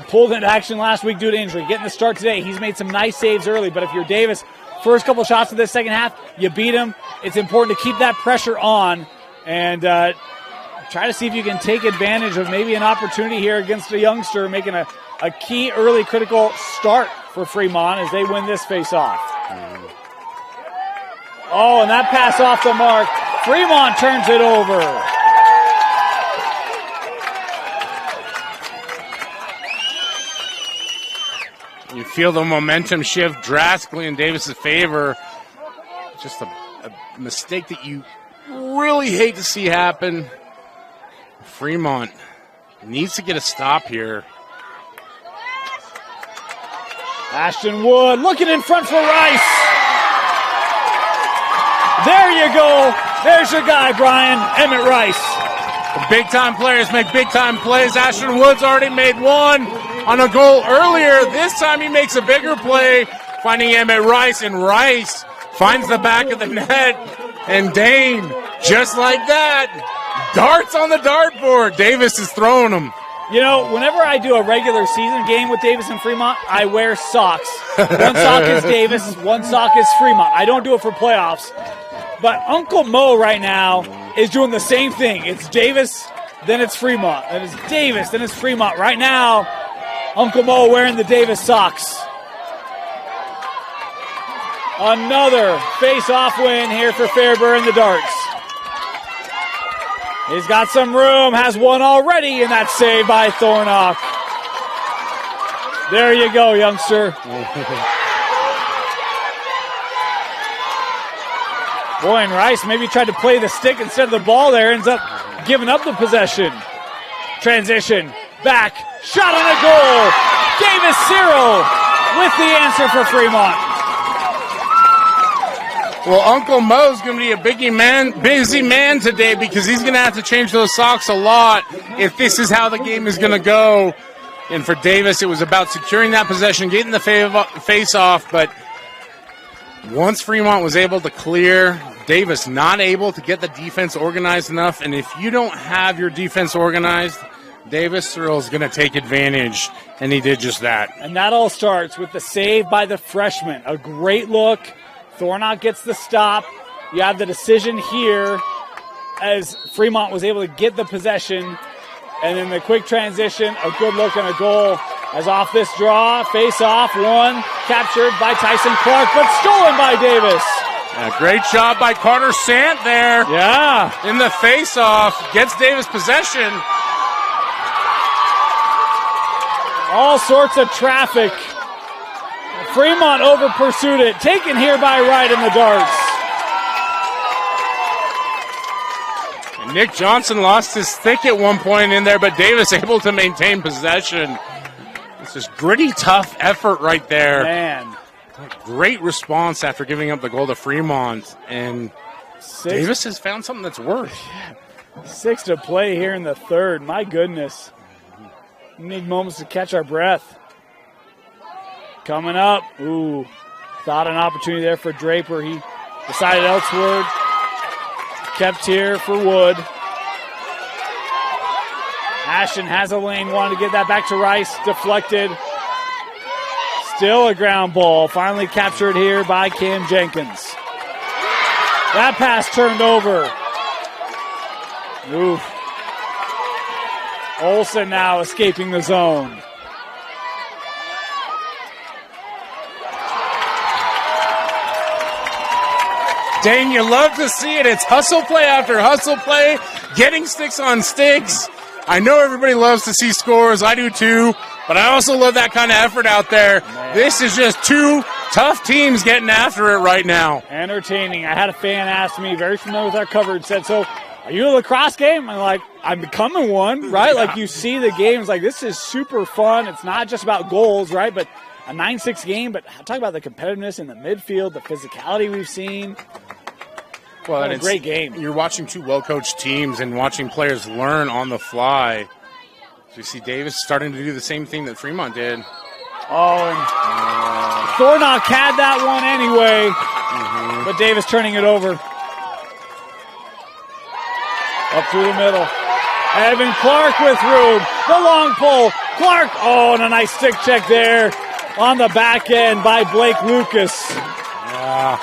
A: Pulled into action last week due to injury. Getting the start today. He's made some nice saves early, but if you're Davis, first couple shots of this second half, you beat him. It's important to keep that pressure on and try to see if you can take advantage of maybe an opportunity here against a youngster, making a key early critical start for Fremont as they win this face-off. Oh, and that pass off the mark. Fremont turns it over.
B: You feel the momentum shift drastically in Davis's favor. Just a mistake that you really hate to see happen. Fremont needs to get a stop here.
A: Ashton Wood looking in front for Rice. There you go. There's your guy, Brian, Emmett Rice.
B: The big-time players make big-time plays. Ashton Wood's already made one on a goal earlier. This time he makes a bigger play, finding Emmett Rice, and Rice finds the back of the net. And Dane, just like that, darts on the dartboard. Davis is throwing them.
A: You know, whenever I do a regular season game with Davis and Fremont, I wear socks. One sock is Davis, one sock is Fremont. I don't do it for playoffs. But Uncle Mo right now is doing the same thing. It's Davis, then it's Fremont. Then it's Davis, then it's Fremont. Right now, Uncle Mo wearing the Davis socks. Another face-off win here for Fairburn the Darts. He's got some room, has one already, and that's saved by Thornock. There you go, youngster. Boy, and Rice maybe tried to play the stick instead of the ball there, ends up giving up the possession. Transition, back, shot on a goal. Davis Cyril with the answer for Fremont.
B: Well, Uncle Mo's going to be a busy man today because he's going to have to change those socks a lot if this is how the game is going to go. And for Davis, it was about securing that possession, getting the face-off, but once Fremont was able to clear, Davis not able to get the defense organized enough, and if you don't have your defense organized, Davis Cyril is going to take advantage, and he did just that.
A: And that all starts with the save by the freshman. A great look. Thornock gets the stop. You have the decision here as Fremont was able to get the possession. And then the quick transition, a good look and a goal. As off this draw, face off, one, captured by Tyson Clark, but stolen by Davis.
B: Great job by Carter Sant there.
A: Yeah.
B: In the face off, gets Davis possession.
A: All sorts of traffic. Fremont over pursued it. Taken here by Wright in the Darts.
B: And Nick Johnson lost his stick at one point in there, but Davis able to maintain possession. It's just gritty, tough effort right there.
A: Man.
B: Great response after giving up the goal to Fremont. And Davis has found something that's worked.
A: 6 to play here in the third. My goodness. We need moments to catch our breath. Coming up. Ooh. Thought an opportunity there for Draper. He decided elsewhere. Kept here for Wood. Ashton has a lane. Wanted to get that back to Rice. Deflected. Still a ground ball. Finally captured here by Cam Jenkins. That pass turned over. Oof. Olsen now escaping the zone.
B: Dane, you love to see it. It's hustle play after hustle play, getting sticks on sticks. I know everybody loves to see scores. I do too. But I also love that kind of effort out there. Man. This is just two tough teams getting after it right now.
A: Entertaining. I had a fan ask me, very familiar with our coverage, said, so are you a lacrosse game? I'm like, I'm becoming one, right? Yeah. Like you see the games, like this is super fun. It's not just about goals, right? But a 9-6 game, but talk about the competitiveness in the midfield, the physicality we've seen.
B: Well,
A: what a great game.
B: You're watching two well-coached teams and watching players learn on the fly. So you see Davis starting to do the same thing that Fremont did.
A: Oh, and Thornock had that one anyway, but Davis turning it over. Up through the middle. Evan Clark with room. The long pull. Clark, oh, and a nice stick check there on the back end by Blake Lucas.
B: Yeah.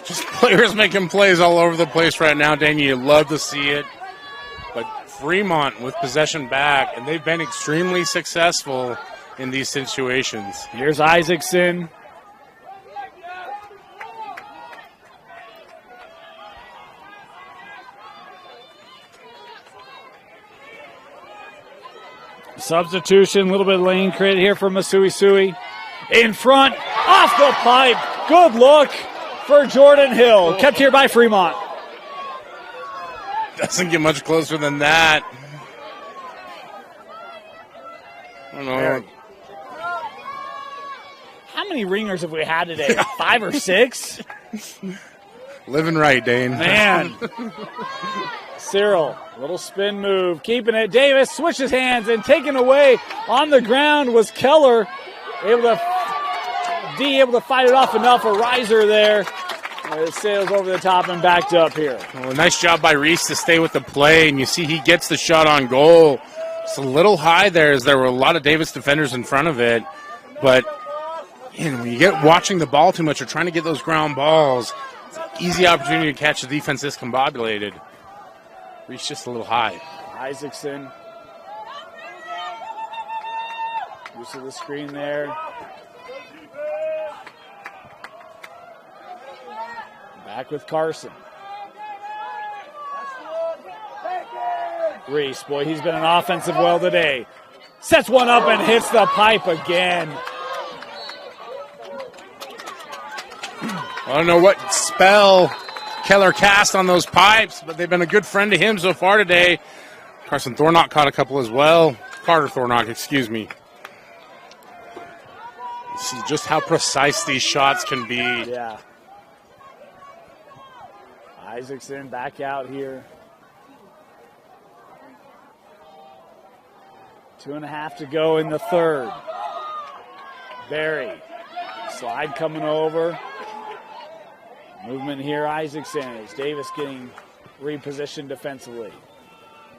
B: Just players making plays all over the place right now, Daniel. You love to see it. But Fremont with possession back, and they've been extremely successful in these situations.
A: Here's Isaacson. Substitution, a little bit of lane credit here for Masui Sui. In front, off the pipe. Good look for Jordan Hill. Kept here by Fremont.
B: Doesn't get much closer than that. I don't know.
A: How many ringers have we had today? 5 or 6?
B: Living right, Dane.
A: Man. Cyril, little spin move, keeping it. Davis switches hands and taken away on the ground was Keller. Able to fight it off enough. A riser there. It sails over the top and backed up here.
B: Well, nice job by Reese to stay with the play, and you see he gets the shot on goal. It's a little high there as there were a lot of Davis defenders in front of it. But when you get watching the ball too much or trying to get those ground balls, it's an easy opportunity to catch the defense discombobulated. Reese just a little high.
A: Isaacson. Use of the screen there. Back with Carson. Reese, boy, he's been an offensive well today. Sets one up and hits the pipe again.
B: I don't know what spell Keller cast on those pipes, but they've been a good friend to him so far today. Carson Thornock caught a couple as well. Carter Thornock, excuse me. You see just how precise these shots can be.
A: Yeah. Isaacson back out here. 2.5 to go in the third. Barry. Slide coming over. Movement here, Isaacson, as Davis getting repositioned defensively.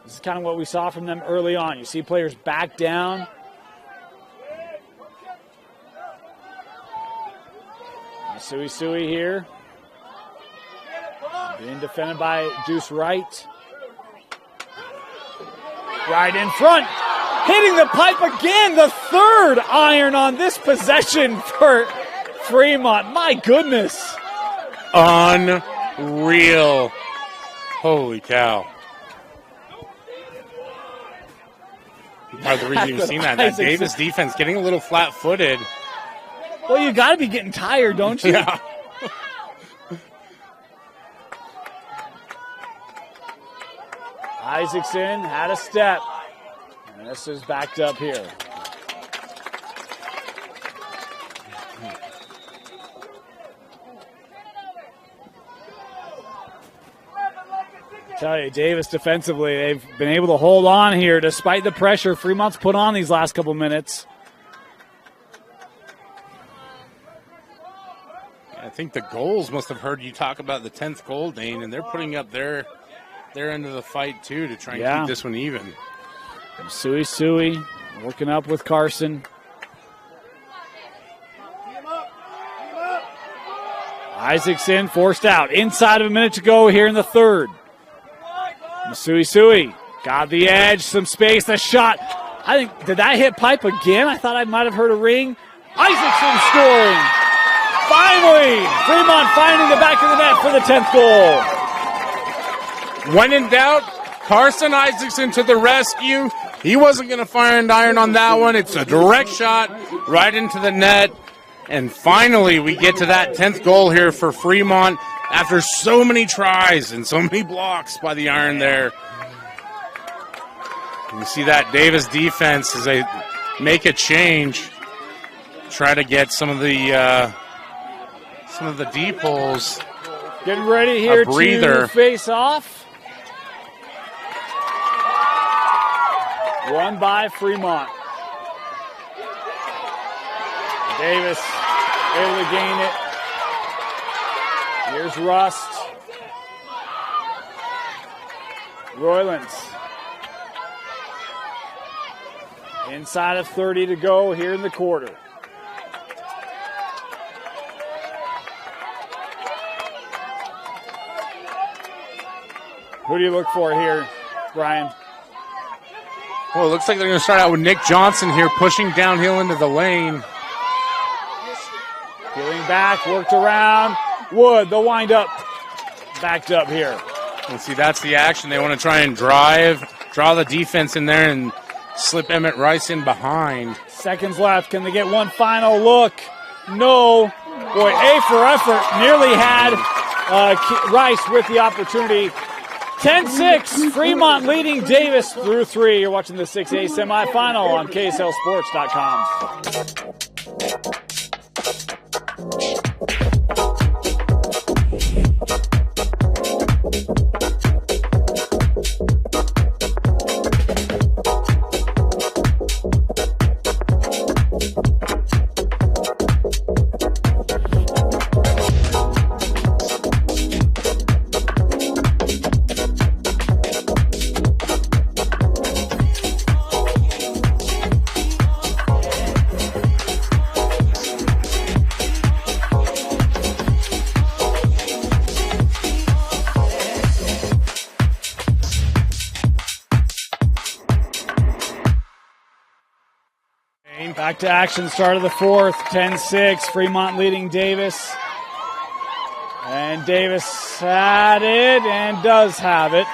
A: This is kind of what we saw from them early on. You see players back down. Sui here. Being defended by Deuce Wright. Right in front. Hitting the pipe again. The third iron on this possession for Fremont. My goodness.
B: Unreal. Holy cow. Part of the reason you've seen that Davis defense getting a little flat-footed.
A: Well, you got to be getting tired, don't you?
B: Yeah.
A: Isaacson had a step. And this is backed up here. Tell you, Davis defensively, they've been able to hold on here despite the pressure Fremont's put on these last couple minutes.
B: I think the goals must have heard you talk about the 10th goal, Dane, and they're putting up their end of the fight, too, to try and keep this one even.
A: Sui working up with Carson. Isaacson forced out. Inside of a minute to go here in the third. Sui got the edge, some space, the shot. I think, did that hit pipe again? I thought I might have heard a ring. Isaacson scoring. Finally, Fremont finding the back of the net for the 10th goal.
B: When in doubt, Carson Isaacson to the rescue. He wasn't going to fire and iron on that one. It's a direct shot right into the net. And finally, we get to that 10th goal here for Fremont after so many tries and so many blocks by the iron there. You see that Davis defense as they make a change, try to get some of the deep holes.
A: Getting ready here to face off. Won by Fremont. Davis able to gain it. Here's Rust. Roylance. Inside of 30 to go here in the quarter. Who do you look for here, Brian?
B: Well, it looks like they're going to start out with Nick Johnson here, pushing downhill into the lane.
A: Peeling back, worked around. Wood, the wind up, backed up here.
B: And see, that's the action. They want to try and draw the defense in there and slip Emmett Rice in behind.
A: Seconds left. Can they get one final look? No. Boy, A for effort. Nearly had Rice with the opportunity. 10-6, Fremont leading Davis through 3. You're watching the 6A semifinal on KSLSports.com. Back to action, start of the fourth, 10-6, Fremont leading Davis. And Davis had it and does have it.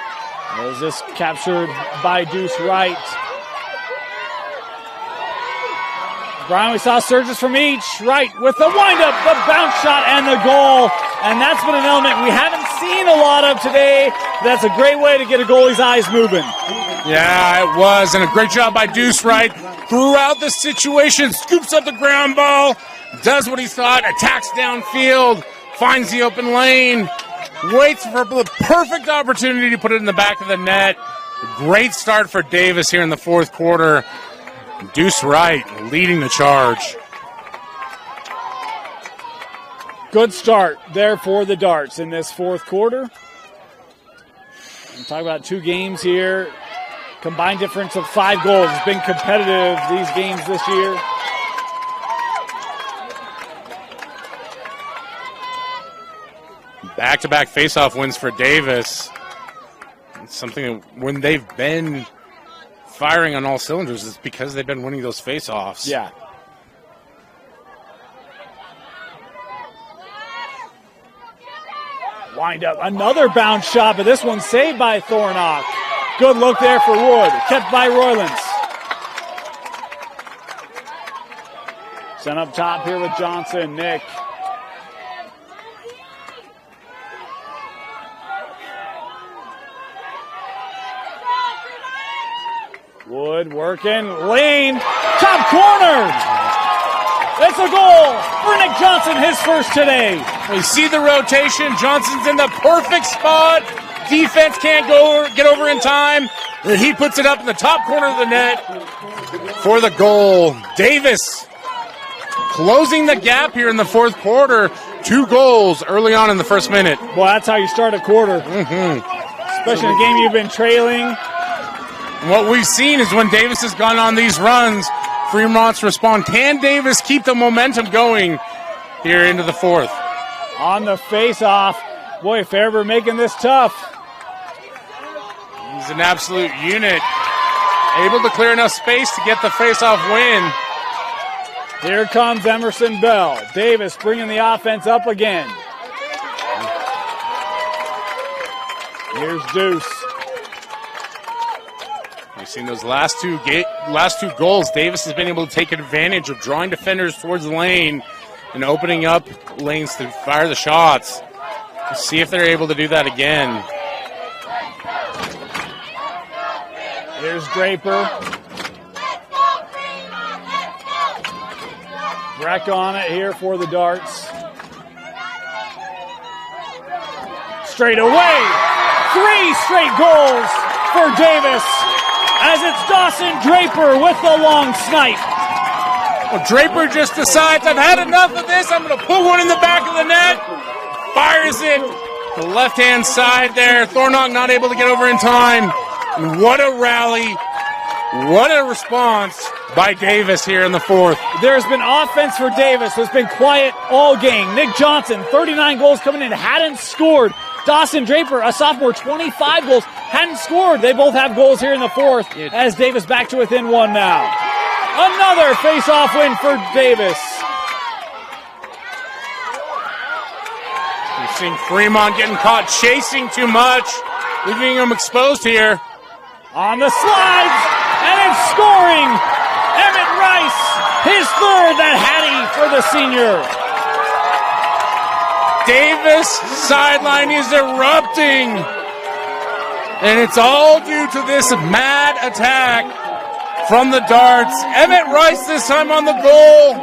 A: As this captured by Deuce Wright. Brian, we saw surges from each. Wright with the windup, the bounce shot, and the goal. And that's been an element we haven't seen a lot of today. That's a great way to get a goalie's eyes moving.
B: Yeah, it was, and a great job by Deuce Wright throughout the situation. Scoops up the ground ball, does what he thought, attacks downfield, finds the open lane, waits for the perfect opportunity to put it in the back of the net. Great start for Davis here in the fourth quarter. Deuce Wright leading the charge.
A: Good start there for the Darts in this fourth quarter. I'm talking about 2 games here. Combined difference of 5 goals. It's been competitive these games this year.
B: Back-to-back faceoff wins for Davis. It's something that when they've been firing on all cylinders, it's because they've been winning those faceoffs.
A: Yeah. Wind up. Another bounce shot, but this one saved by Thornock. Good look there for Wood. Kept by Roylance. Sent up top here with Johnson. Nick. Wood working. Lane. Top corner. It's a goal for Nick Johnson, his first today.
B: We see the rotation. Johnson's in the perfect spot. Defense can't get over in time. And he puts it up in the top corner of the net for the goal. Davis closing the gap here in the fourth quarter. 2 goals early on in the first minute.
A: Well, that's how you start a quarter. Especially in a game you've been trailing.
B: And what we've seen is when Davis has gone on these runs, Fremont's respond. Can Davis keep the momentum going here into the fourth?
A: On the face-off. Boy, Fairburn making this tough.
B: He's an absolute unit. Able to clear enough space to get the face-off win.
A: Here comes Emerson Bell. Davis bringing the offense up again. Here's Deuce.
B: We've seen those last two goals. Davis has been able to take advantage of drawing defenders towards the lane and opening up lanes to fire the shots. Let's see if they're able to do that again.
A: Here's Draper. Breck on it here for the Darts. Straight away. 3 straight goals for Davis as it's Dawson Draper with the long snipe.
B: Well, Draper just decides, I've had enough of this. I'm going to put one in the back of the net. Fires it. The left-hand side there. Thornock not able to get over in time. And what a rally. What a response by Davis here in the fourth.
A: There's been offense for Davis. It's been quiet all game. Nick Johnson, 39 goals coming in, hadn't scored. Dawson Draper, a sophomore, 25 goals, hadn't scored. They both have goals here in the fourth as Davis back to within 1 now. Another face-off win for Davis.
B: We've seen Fremont getting caught chasing too much, leaving them exposed here.
A: On the slides, And it's scoring. Emmett Rice, his third, that Hattie for the senior.
B: Davis sideline is erupting. And it's all due to this mad attack from the darts. Emmett Rice this time on the goal.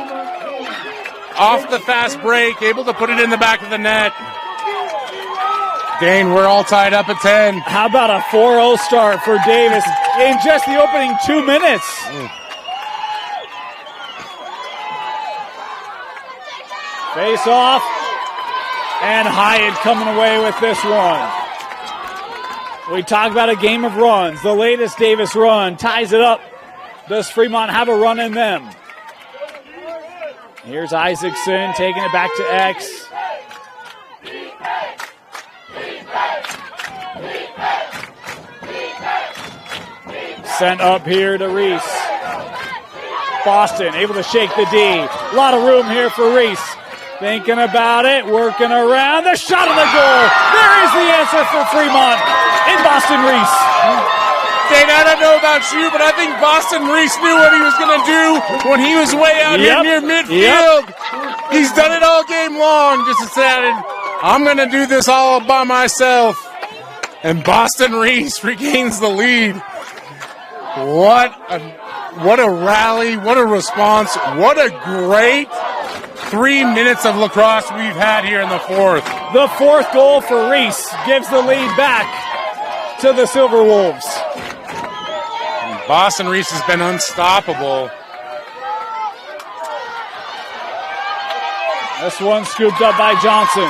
B: Off the fast break, able to put it in the back of the net. Dane, we're all tied up at 10.
A: How about a 4-0 start for Davis in just the opening 2 minutes? Face off, and Hyatt coming away with this one. We talk about a game of runs. The latest Davis run ties it up. Does Fremont have a run in them? Here's Isaacson taking it back to X. Sent up here to Reese. Boston able to shake the D. A lot of room here for Reese. Thinking about it, working around. The shot on the goal. There is the answer for Fremont in Boston Reese.
B: Dane, I don't know about you, but I think Boston Reese knew what he was going to do when he was way out here near midfield. He's done it all game long. Just decided, I'm going to do this all by myself. And Boston Reese regains the lead. What a rally, what a response, what a great 3 minutes of lacrosse we've had here in the fourth.
A: The fourth goal for Reese gives the lead back to the Silverwolves.
B: And Boston Reese has been unstoppable.
A: This one scooped up by Johnson.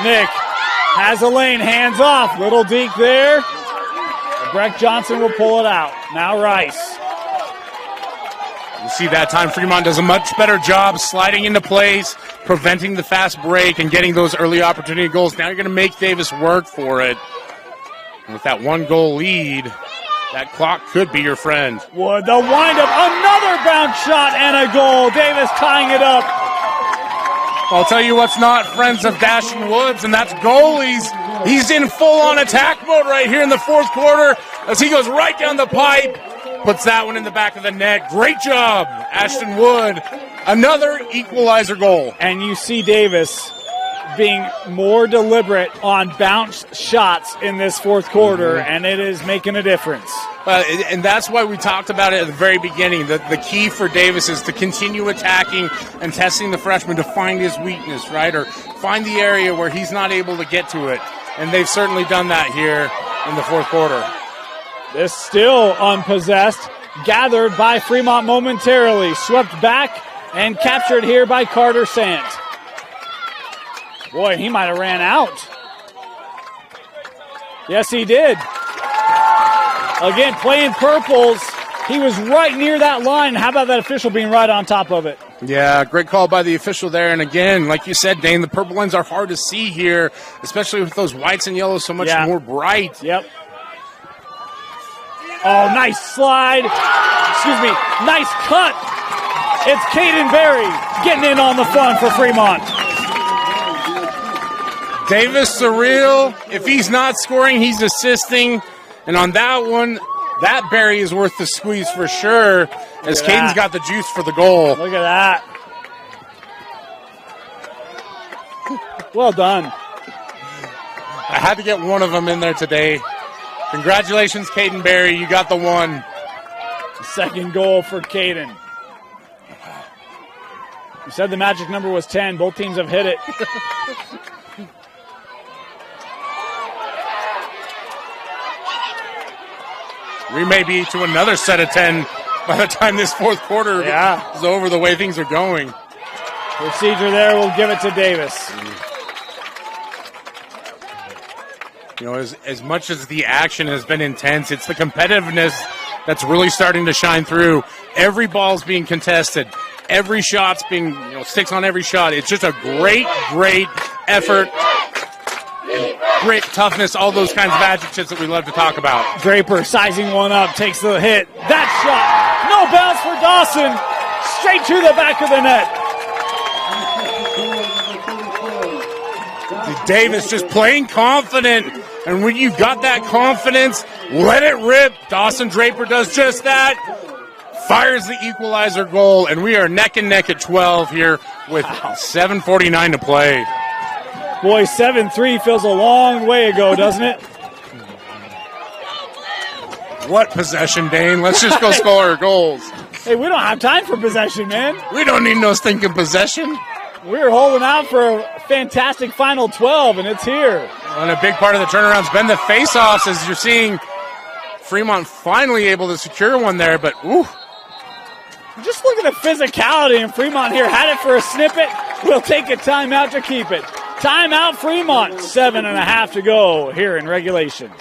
A: Nick has a lane, hands off, little deke there. Breck Johnson will pull it out. Now Rice.
B: You see that time Fremont does a much better job sliding into place, preventing the fast break, and getting those early opportunity goals. Now you're going to make Davis work for it. And with that 1-goal lead, that clock could be your friend.
A: Wood, the windup, another bounce shot and a goal. Davis tying it up.
B: I'll tell you what's not friends of Dashing Woods, and that's goalies. He's in full-on attack mode right here in the fourth quarter as he goes right down the pipe. Puts that one in the back of the net. Great job, Ashton Wood. Another equalizer goal.
A: And you see Davis being more deliberate on bounce shots in this fourth quarter, and it is making a difference.
B: And that's why we talked about it at the very beginning. The key for Davis is to continue attacking and testing the freshman to find his weakness, right? Or find the area where he's not able to get to it. And they've certainly done that here in the fourth quarter.
A: This still unpossessed, gathered by Fremont momentarily, swept back and captured here by Carter Sant. Boy, he might have ran out. Yes, he did. Again, playing purples, he was right near that line. How about that official being right on top of it?
B: Yeah, great call by the official there. And again, like you said, Dane, the purple lines are hard to see here, especially with those whites and yellows so much more bright.
A: Yep. Oh, nice slide. Excuse me, nice cut. It's Caden Berry getting in on the fun for Fremont.
B: Davis surreal. If he's not scoring, he's assisting. And on that one, that Berry is worth the squeeze for sure, as Caden's got the juice for the goal.
A: Look at that. Well done.
B: I had to get one of them in there today. Congratulations, Caden Berry. You got the one.
A: Second goal for Caden. You said the magic number was 10. Both teams have hit it.
B: We may be to another set of 10 by the time this fourth quarter is over, the way things are going.
A: Procedure there will give it to Davis.
B: You know, as much as the action has been intense, it's the competitiveness that's really starting to shine through. Every ball's being contested. Every shot's being, sticks on every shot. It's just a great, great effort. Grit, toughness, all those kinds of adjectives that we love to talk about.
A: Draper sizing one up, takes the hit. That shot, no bounce for Dawson. Straight to the back of the net.
B: Davis just playing confident. And when you've got that confidence, Let it rip. Dawson Draper does just that. Fires the equalizer goal, and we are neck and neck at 12 here with 7:49 to play.
A: Boy, 7-3 feels a long way ago, doesn't it?
B: What possession, Dane? Let's just go score our goals.
A: Hey, we don't have time for possession, man.
B: We don't need no stinking possession.
A: We're holding out for a fantastic final 12, and it's here.
B: And a big part of the turnaround's been the face-offs, as you're seeing Fremont finally able to secure one there, but ooh.
A: Just look at the physicality in Fremont here. Had it for a snippet. We'll take a timeout to keep it. Timeout Fremont. 7.5 to go here in regulation.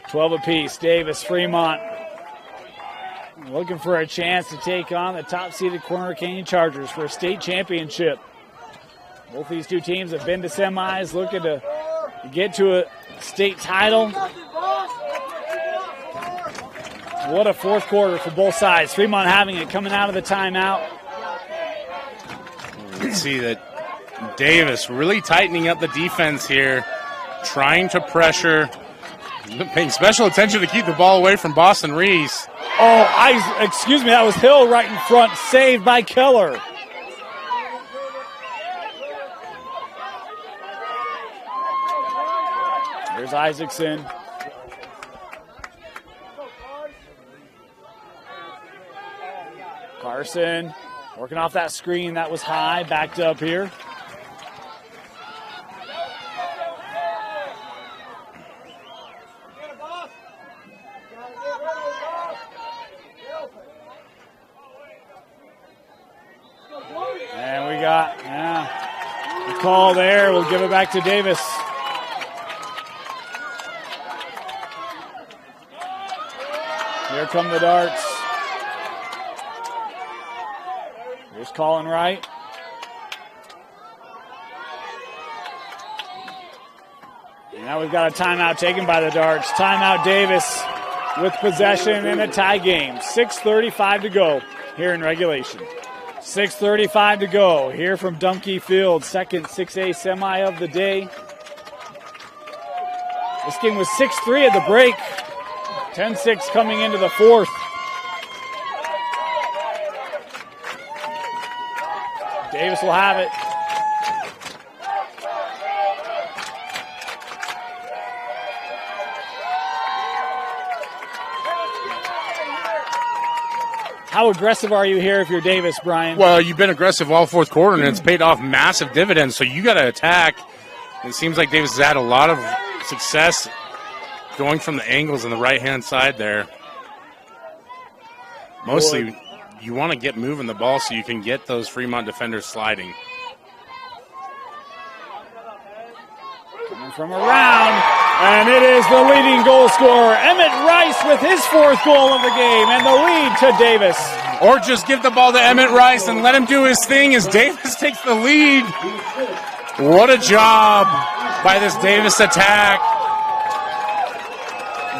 A: 12 apiece. Davis, Fremont looking for a chance to take on the top-seeded Corner Canyon Chargers for a state championship. Both these two teams have been to semis, looking to get to a state title. What a fourth quarter for both sides. Fremont having it coming out of the timeout.
B: You can see that Davis really tightening up the defense here, trying to pressure, paying special attention to keep the ball away from Boston Reese.
A: Oh, excuse me, that was Hill right in front, saved by Keller. There's Isaacson. Carson working off that screen that was high, backed up here. And we got the call there. We'll give it back to Davis. Here come the darts. Here's Colin Wright. And now we've got a timeout taken by the darts. Timeout Davis with possession in a tie game. 6:35 to go here in regulation. 6:35 to go here from Dumke Field. Second 6A semi of the day. This game was 6-3 at the break. 10-6 coming into the fourth. Davis will have it. How aggressive are you here if you're Davis, Brian?
B: Well, you've been aggressive all fourth quarter, and it's paid off massive dividends, so you got to attack. It seems like Davis has had a lot of success going from the angles on the right-hand side there. Mostly, you want to get moving the ball so you can get those Fremont defenders sliding.
A: Coming from around, and it is the leading goal scorer, Emmett Rice, with his fourth goal of the game, and the lead to Davis.
B: Or just give the ball to Emmett Rice and let him do his thing as Davis takes the lead. What a job by this Davis attack.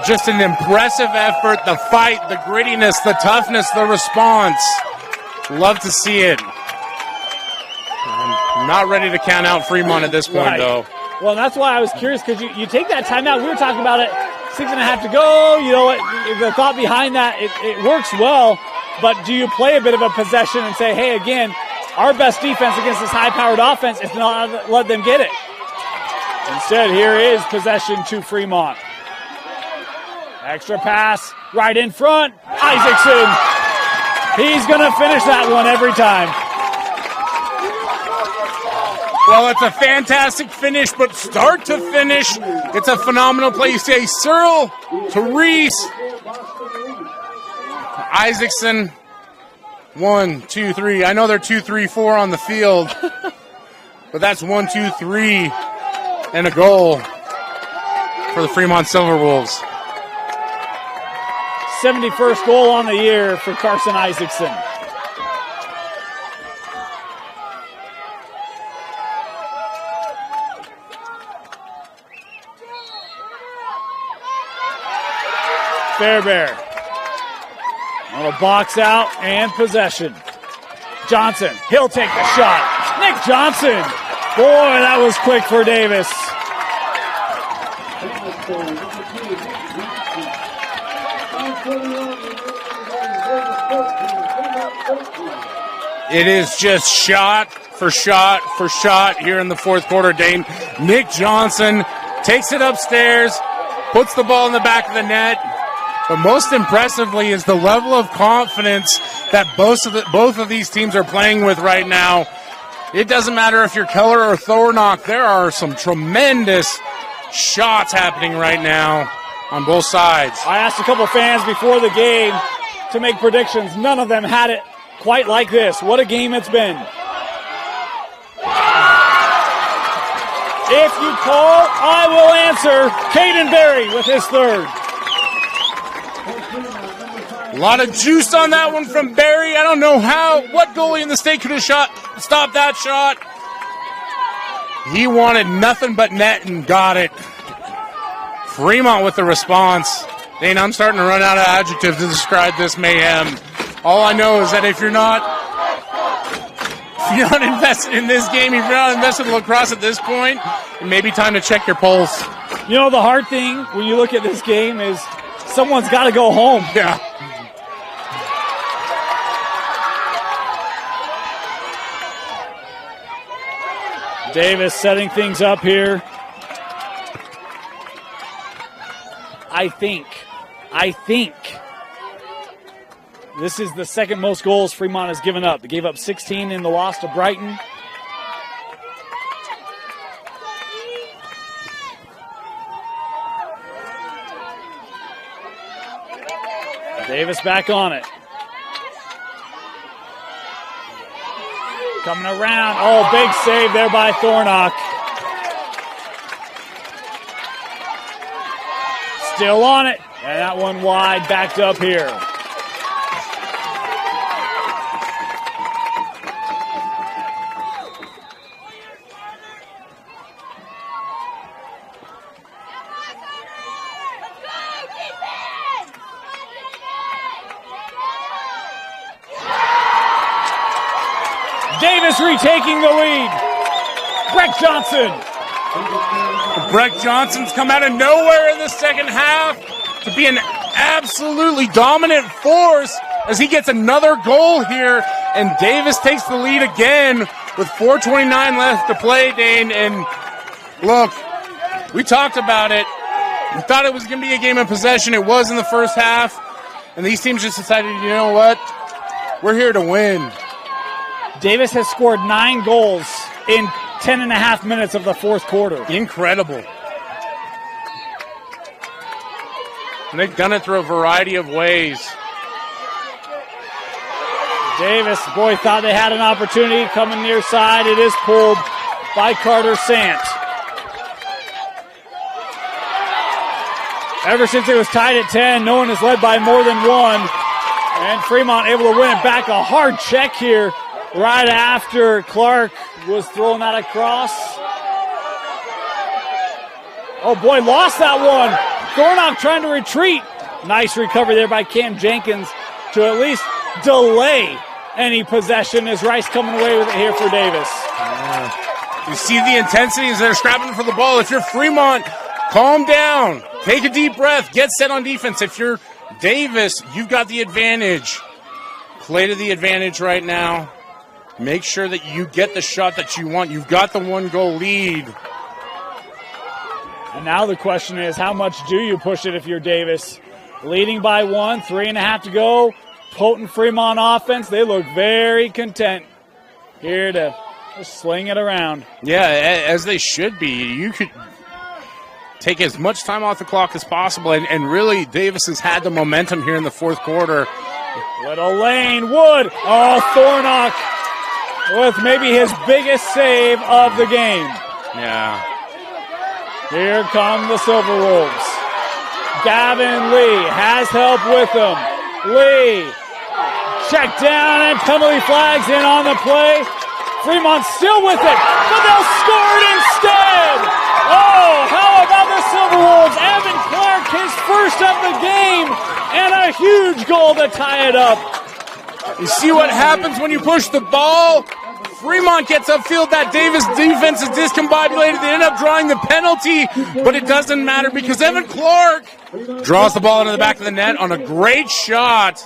B: Just an impressive effort, the fight, the grittiness, the toughness, the response. Love to see it. I'm not ready to count out Fremont at this point, though.
A: Well, that's why I was curious, because you take that timeout. We were talking about it, 6.5 to go. You know what? The thought behind that, it works well, but do you play a bit of a possession and say, hey, again, our best defense against this high-powered offense is to not let them get it? Instead, here is possession to Fremont. Extra pass right in front. Isaacson. He's going to finish that one every time.
B: Well, it's a fantastic finish, but start to finish, it's a phenomenal play. You say Searle to Reese. Isaacson, 1, 2, 3. I know they're 2, 3, 4 on the field, but that's 1, 2, 3, and a goal for the Fremont Silverwolves.
A: 71st goal on the year for Carson Isaacson. Fairbairn on a box out and possession. Johnson, he'll take the shot. Nick Johnson. Boy, that was quick for Davis.
B: It is just shot for shot for shot here in the fourth quarter, Dane. Nick Johnson takes it upstairs, puts the ball in the back of the net. But most impressively is the level of confidence that both of these teams are playing with right now. It doesn't matter if you're Keller or Thornock. There are some tremendous shots happening right now on both sides.
A: I asked a couple fans before the game to make predictions. None of them had it quite like this. What a game it's been. If you call, I will answer. Caden Berry with his third.
B: A lot of juice on that one from Barry. I don't know what goalie in the state could have stopped that shot. He wanted nothing but net and got it. Fremont with the response. Dane, I'm starting to run out of adjectives to describe this mayhem. All I know is that if you're not invested in this game, if you're not invested in lacrosse at this point, it may be time to check your pulse.
A: You know, the hard thing when you look at this game is someone's got to go home.
B: Yeah.
A: Davis setting things up here. I think this is the second most goals Fremont has given up. They gave up 16 in the loss to Brighton. Davis back on it. Coming around. Oh, big save there by Thornock. Still on it. And that one wide, backed up here. Davis retaking the lead. Breck Johnson.
B: Breck Johnson's come out of nowhere in the second half to be an absolutely dominant force as he gets another goal here, and Davis takes the lead again with 4:29 left to play, Dane. And look, we talked about it. We thought it was going to be a game of possession. It was in the first half, and these teams just decided, you know what? We're here to win.
A: Davis has scored 9 goals in 10 and a half minutes of the fourth quarter.
B: Incredible. And they've done it through a variety of ways.
A: Davis, boy, thought they had an opportunity coming near side. It is pulled by Carter Sant. Ever since it was tied at 10, no one has led by more than one. And Fremont able to win it back. A hard check here right after Clark was throwing that across. Oh boy, lost that one. Thornock trying to retreat. Nice recovery there by Cam Jenkins to at least delay any possession as Rice coming away with it here for Davis.
B: You see the intensity as they're scrapping for the ball. If you're Fremont, calm down. Take a deep breath. Get set on defense. If you're Davis, you've got the advantage. Play to the advantage right now. Make sure that you get the shot that you want. You've got the 1-goal lead.
A: And now the question is, how much do you push it if you're Davis? Leading by 1, 3.5 to go. Potent Fremont offense. They look very content here to Just sling it around.
B: Yeah, as they should be. You could take as much time off the clock as possible, and really Davis has had the momentum here in the fourth quarter.
A: Little lane, Wood. Oh, Thornock with maybe his biggest save of the game.
B: Yeah.
A: Here come the Silverwolves. Gavin Lee has help with him. Lee, check down and penalty flags in on the play. Fremont still with it, but they'll score it instead. Oh, how about the Silverwolves? Evan Clark, his first of the game, and a huge goal to tie it up.
B: You see what happens when you push the ball? Fremont gets upfield. That Davis defense is discombobulated. They end up drawing the penalty, but it doesn't matter because Evan Clark draws the ball into the back of the net on a great shot.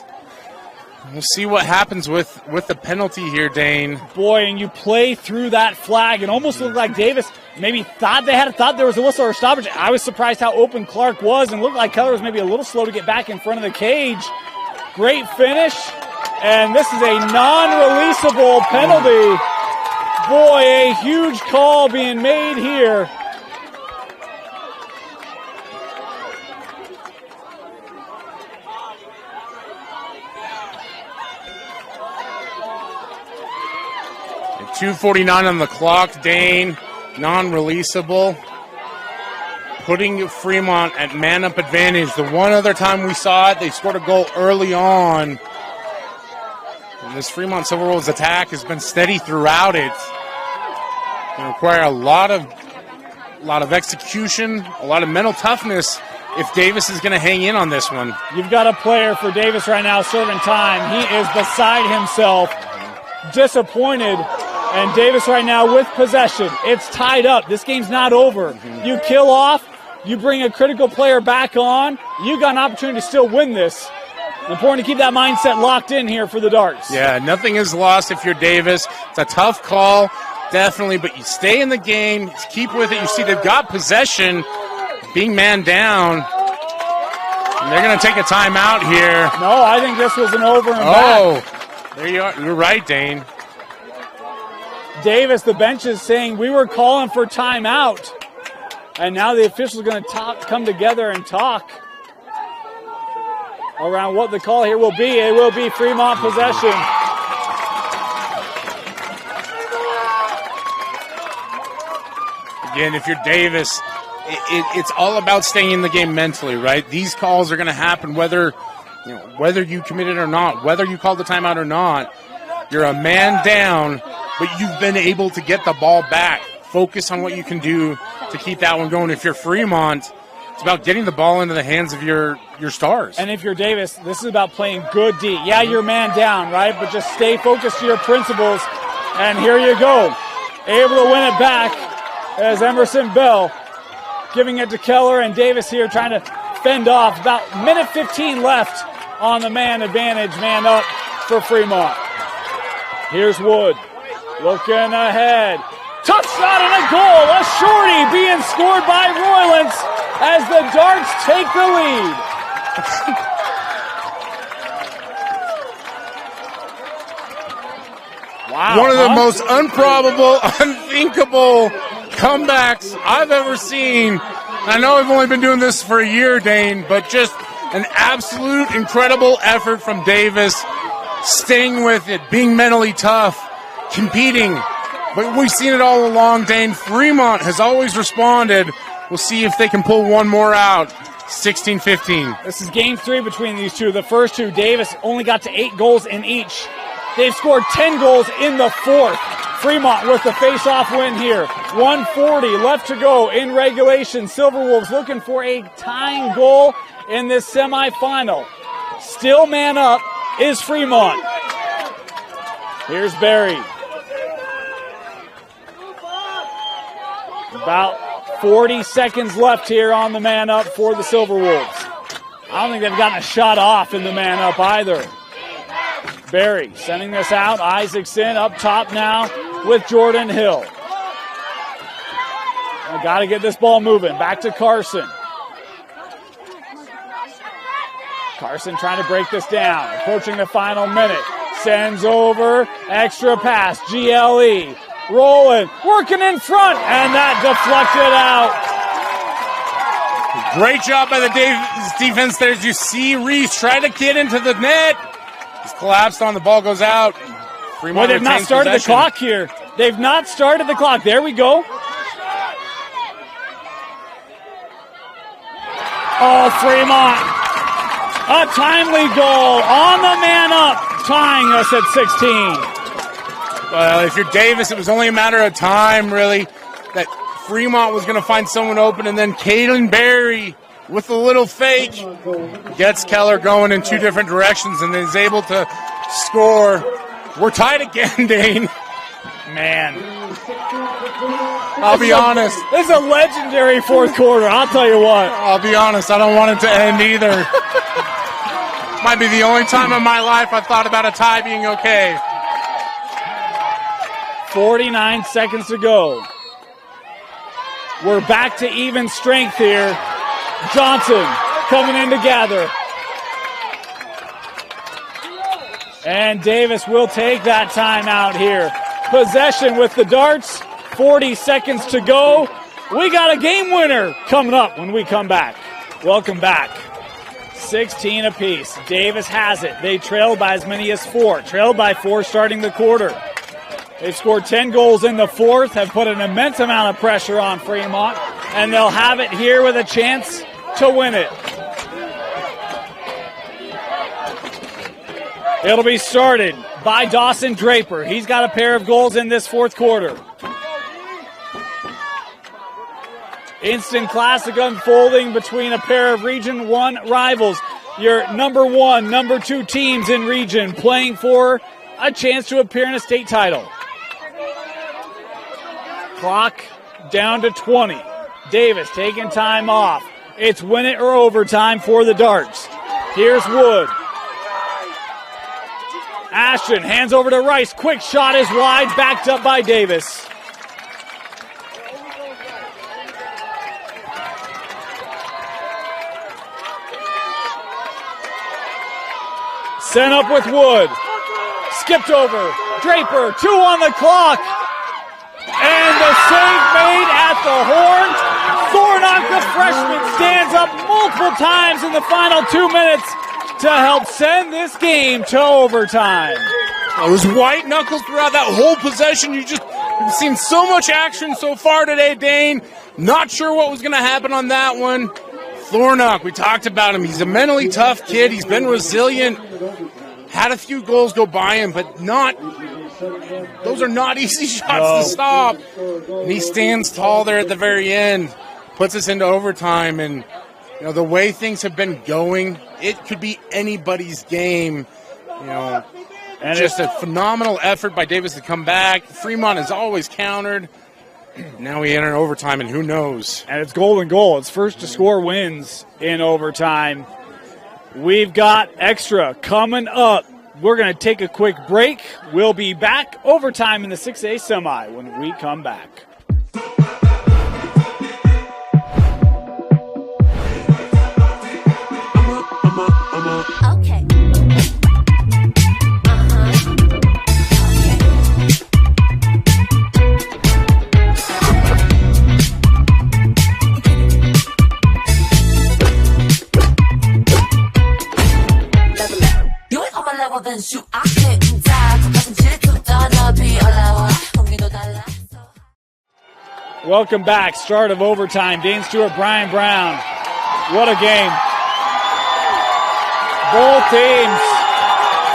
B: We'll see what happens with the penalty here, Dane.
A: Boy, and you play through that flag. It almost looked like Davis maybe thought there was a whistle or a stoppage. I was surprised how open Clark was, and looked like Keller was maybe a little slow to get back in front of the cage. Great finish, and this is a non-releasable penalty. Boy, a huge call being made here.
B: And 2:49 on the clock, Dane. Non-releasable. Putting Fremont at man-up advantage. The one other time we saw it, they scored a goal early on. And this Fremont Silverwolves attack has been steady throughout it. It require a lot of execution, a lot of mental toughness if Davis is going to hang in on this one.
A: You've got a player for Davis right now serving time. He is beside himself, disappointed. And Davis right now with possession. It's tied up. This game's not over. You kill off, you bring a critical player back on, you got an opportunity to still win this. Important to keep that mindset locked in here for the Darts.
B: Yeah, nothing is lost if you're Davis. It's a tough call, definitely, but you stay in the game, keep with it. You see they've got possession, being man down. And they're going to take a timeout here.
A: No, I think this was an over and back.
B: Oh, there you are. You're right, Dane.
A: Davis, the bench is saying we were calling for timeout. And now the officials are going to come together and talk around what the call here will be. It will be Fremont possession.
B: Again, if you're Davis, it's all about staying in the game mentally, right? These calls are going to happen whether you commit it or not, whether you call the timeout or not. You're a man down, but you've been able to get the ball back. Focus on what you can do to keep that one going. If you're Fremont, it's about getting the ball into the hands of your stars.
A: And if you're Davis, this is about playing good D. Yeah, you're man down, right? But just stay focused to your principles. And here you go. Able to win it back as Emerson Bell giving it to Keller, and Davis here trying to fend off. About minute 15 left on the man advantage, man up for Fremont. Here's Wood looking ahead. Tough shot and a goal. A shorty being scored by Roylance as the Darts take the lead. Wow.
B: One of the most improbable, unthinkable comebacks I've ever seen. I know I've only been doing this for a year, Dane, but just an absolute incredible effort from Davis, staying with it, being mentally tough, competing. But we've seen it all along, Dane. Fremont has always responded. We'll see if they can pull one more out. 16-15.
A: This is game 3 between these two. The first two, Davis only got to 8 goals in each. They've scored 10 goals in the fourth. Fremont with the face-off win here. 1:40 left to go in regulation. Silverwolves looking for a tying goal in this semifinal. Still man up is Fremont. Here's Barry. About 40 seconds left here on the man up for the Silverwolves. I don't think they've gotten a shot off in the man up either. Barry sending this out. Isaacson up top now with Jordan Hill. Got to get this ball moving. Back to Carson. Carson trying to break this down. Approaching the final minute. Sends over. Extra pass. GLE rolling, working in front, and that deflected out.
B: Great job by the Davis defense there. As you see Reese try to get into the net. He's collapsed on the ball, goes out. Fremont
A: Well, they've not started the clock here. They've not started the clock. There we go. Oh, Fremont. A timely goal on the man up, tying us at 16.
B: Well, if you're Davis, it was only a matter of time, really, that Fremont was going to find someone open, and then Caden Berry, with a little fake, gets Keller going in two different directions and is able to score. We're tied again, Dane.
A: Man.
B: I'll be honest.
A: This is a legendary fourth quarter, I'll tell you what.
B: I'll be honest, I don't want it to end either. Might be the only time in my life I've thought about a tie being okay.
A: 49 seconds to go. We're back to even strength here. Johnson coming in to gather. And Davis will take that timeout here. Possession with the Darts. 40 seconds to go. We got a game winner coming up when we come back. Welcome back. 16 apiece. Davis has it. They trailed by as many as 4. Trailed by 4 starting the quarter. They've scored 10 goals in the fourth, have put an immense amount of pressure on Fremont, and they'll have it here with a chance to win it. It'll be started by Dawson Draper. He's got a pair of goals in this fourth quarter. Instant classic unfolding between a pair of Region 1 rivals. Your number 1, number 2 teams in region playing for a chance to appear in a state title. Clock down to 20. Davis taking time off. It's win it or overtime for the Darts. Here's Wood. Ashton hands over to Rice. Quick shot is wide, backed up by Davis. Sent up with Wood. Skipped over. Draper, 2 on the clock. And the save made at the horn. Thornock, the freshman, stands up multiple times in the final 2 minutes to help send this game to overtime.
B: It was white knuckles throughout that whole possession. You've seen so much action so far today, Dane. Not sure what was going to happen on that one. Thornock, we talked about him. He's a mentally tough kid. He's been resilient. Had a few goals go by him, but those are not easy shots to stop. And he stands tall there at the very end, puts us into overtime. And the way things have been going, it could be anybody's game. And just a phenomenal effort by Davis to come back. Fremont has always countered. Now we enter overtime, and who knows?
A: And it's golden goal. It's first to score wins in overtime. We've got extra coming up. We're going to take a quick break. We'll be back overtime in the 6A semi when we come back.
F: Okay.
A: Welcome back. Start of overtime. Dane Stewart, Brian Brown. What a game. Both teams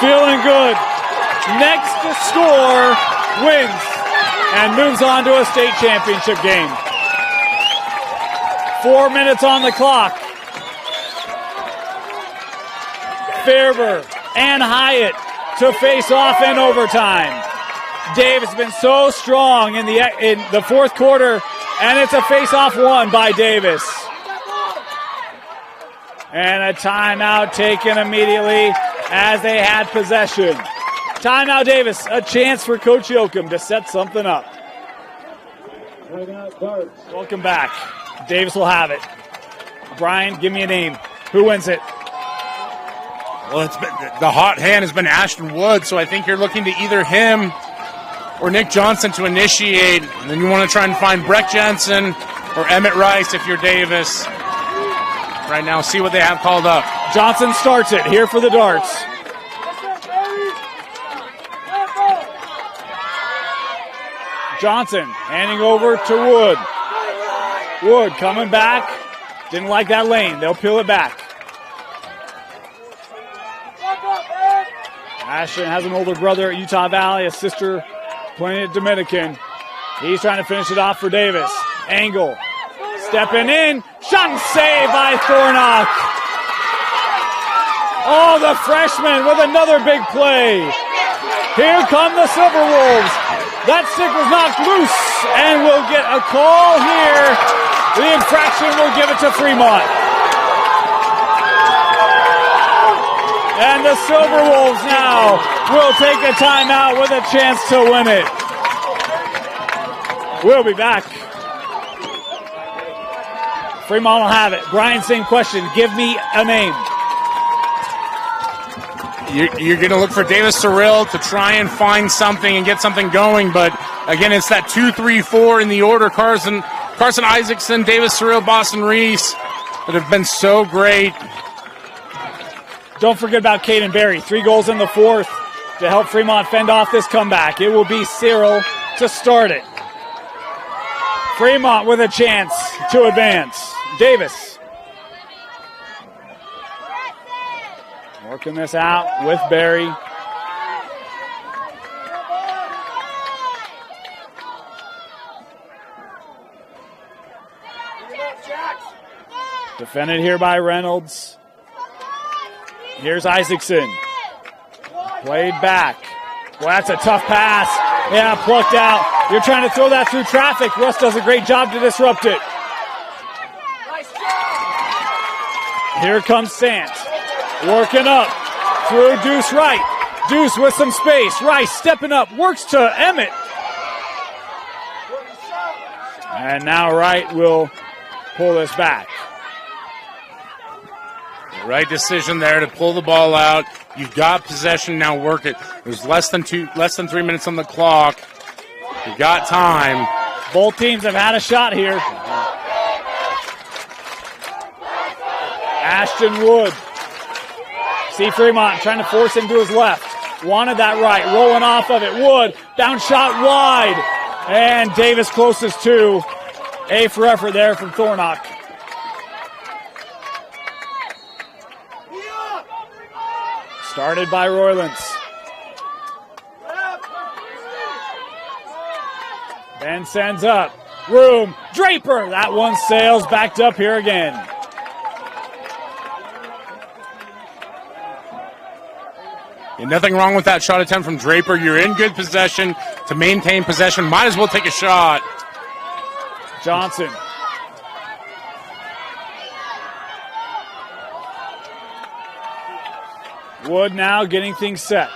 A: feeling good. Next to score wins and moves on to a state championship game. 4 minutes on the clock. Fairber and Hyatt to face off in overtime. Dave has been so strong in the fourth quarter, and it's a face-off won by Davis. And a timeout taken immediately as they had possession. Timeout Davis, a chance for Coach Yoakum to set something up. Welcome back. Davis will have it. Brian, give me a name. Who wins it?
B: Well, the hot hand has been Ashton Wood, so I think you're looking to either him or Nick Johnson to initiate. And then you want to try and find Breck Jensen or Emmett Rice if you're Davis. Right now, see what they have called up.
A: Johnson starts it here for the Darts. Johnson handing over to Wood. Wood coming back. Didn't like that lane. They'll peel it back. Ashton has an older brother at Utah Valley, a sister playing at Dominican. He's trying to finish it off for Davis. Angle. Stepping in. Shot and save by Thornock. Oh, the freshman with another big play. Here come the Silverwolves. That stick was knocked loose, and we'll get a call here. The infraction will give it to Fremont. And the Silverwolves now will take a timeout with a chance to win it. We'll be back. Fremont will have it. Brian, same question. Give me a name.
B: You're going to look for Davis Cyril to try and find something and get something going, but again, it's that 2-3-4 in the order. Carson Isaacson, Davis Cyril, Boston Reese that have been so great.
A: Don't forget about Caden Berry. 3 goals in the fourth to help Fremont fend off this comeback. It will be Cyril to start it. Fremont with a chance to advance. Davis. Working this out with Berry. Defended here by Reynolds. Here's Isaacson. Played back. Well, that's a tough pass. Yeah, plucked out. You're trying to throw that through traffic. Russ does a great job to disrupt it. Here comes Sant. Working up through Deuce Wright. Deuce with some space. Rice stepping up. Works to Emmett. And now Wright will pull this back.
B: Right decision there to pull the ball out. You've got possession, now work it. There's less than 3 minutes on the clock. You've got time.
A: Both teams have had a shot here. Ashton Wood. See Fremont trying to force him to his left. Wanted that right, rolling off of it. Wood, down shot wide. And Davis closest to. A for effort there from Thornock. Started by Roylance. Ben sends up. Room. Draper. That one sails backed up here again.
B: And nothing wrong with that shot attempt from Draper. You're in good possession to maintain possession. Might as well take a shot.
A: Johnson. Wood now getting things set.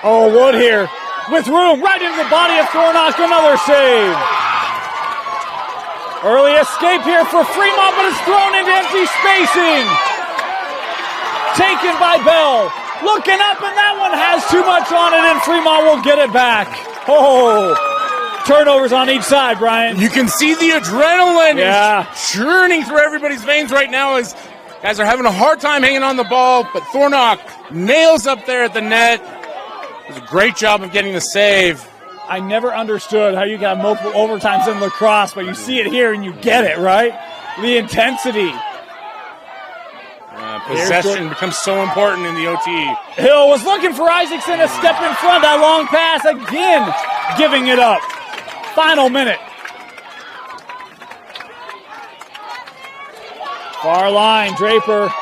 A: Oh, Wood here with room right into the body of Thornock. Another save. Early escape here for Fremont, but it's thrown into empty spacing. Taken by Bell. Looking up, and that one has too much on it, and Fremont will get it back. Oh, turnovers on each side, Brian.
B: You can see the adrenaline is churning through everybody's veins right now as guys are having a hard time hanging on the ball, but Thornock nails up there at the net. It was a great job of getting the save.
A: I never understood how you got multiple overtimes in lacrosse, but you see it here and you get it, right? The intensity.
B: Possession becomes so important in the OT.
A: Hill was looking for Isaacson to step in front. That long pass again, giving it up. Final minute. Far line, Draper.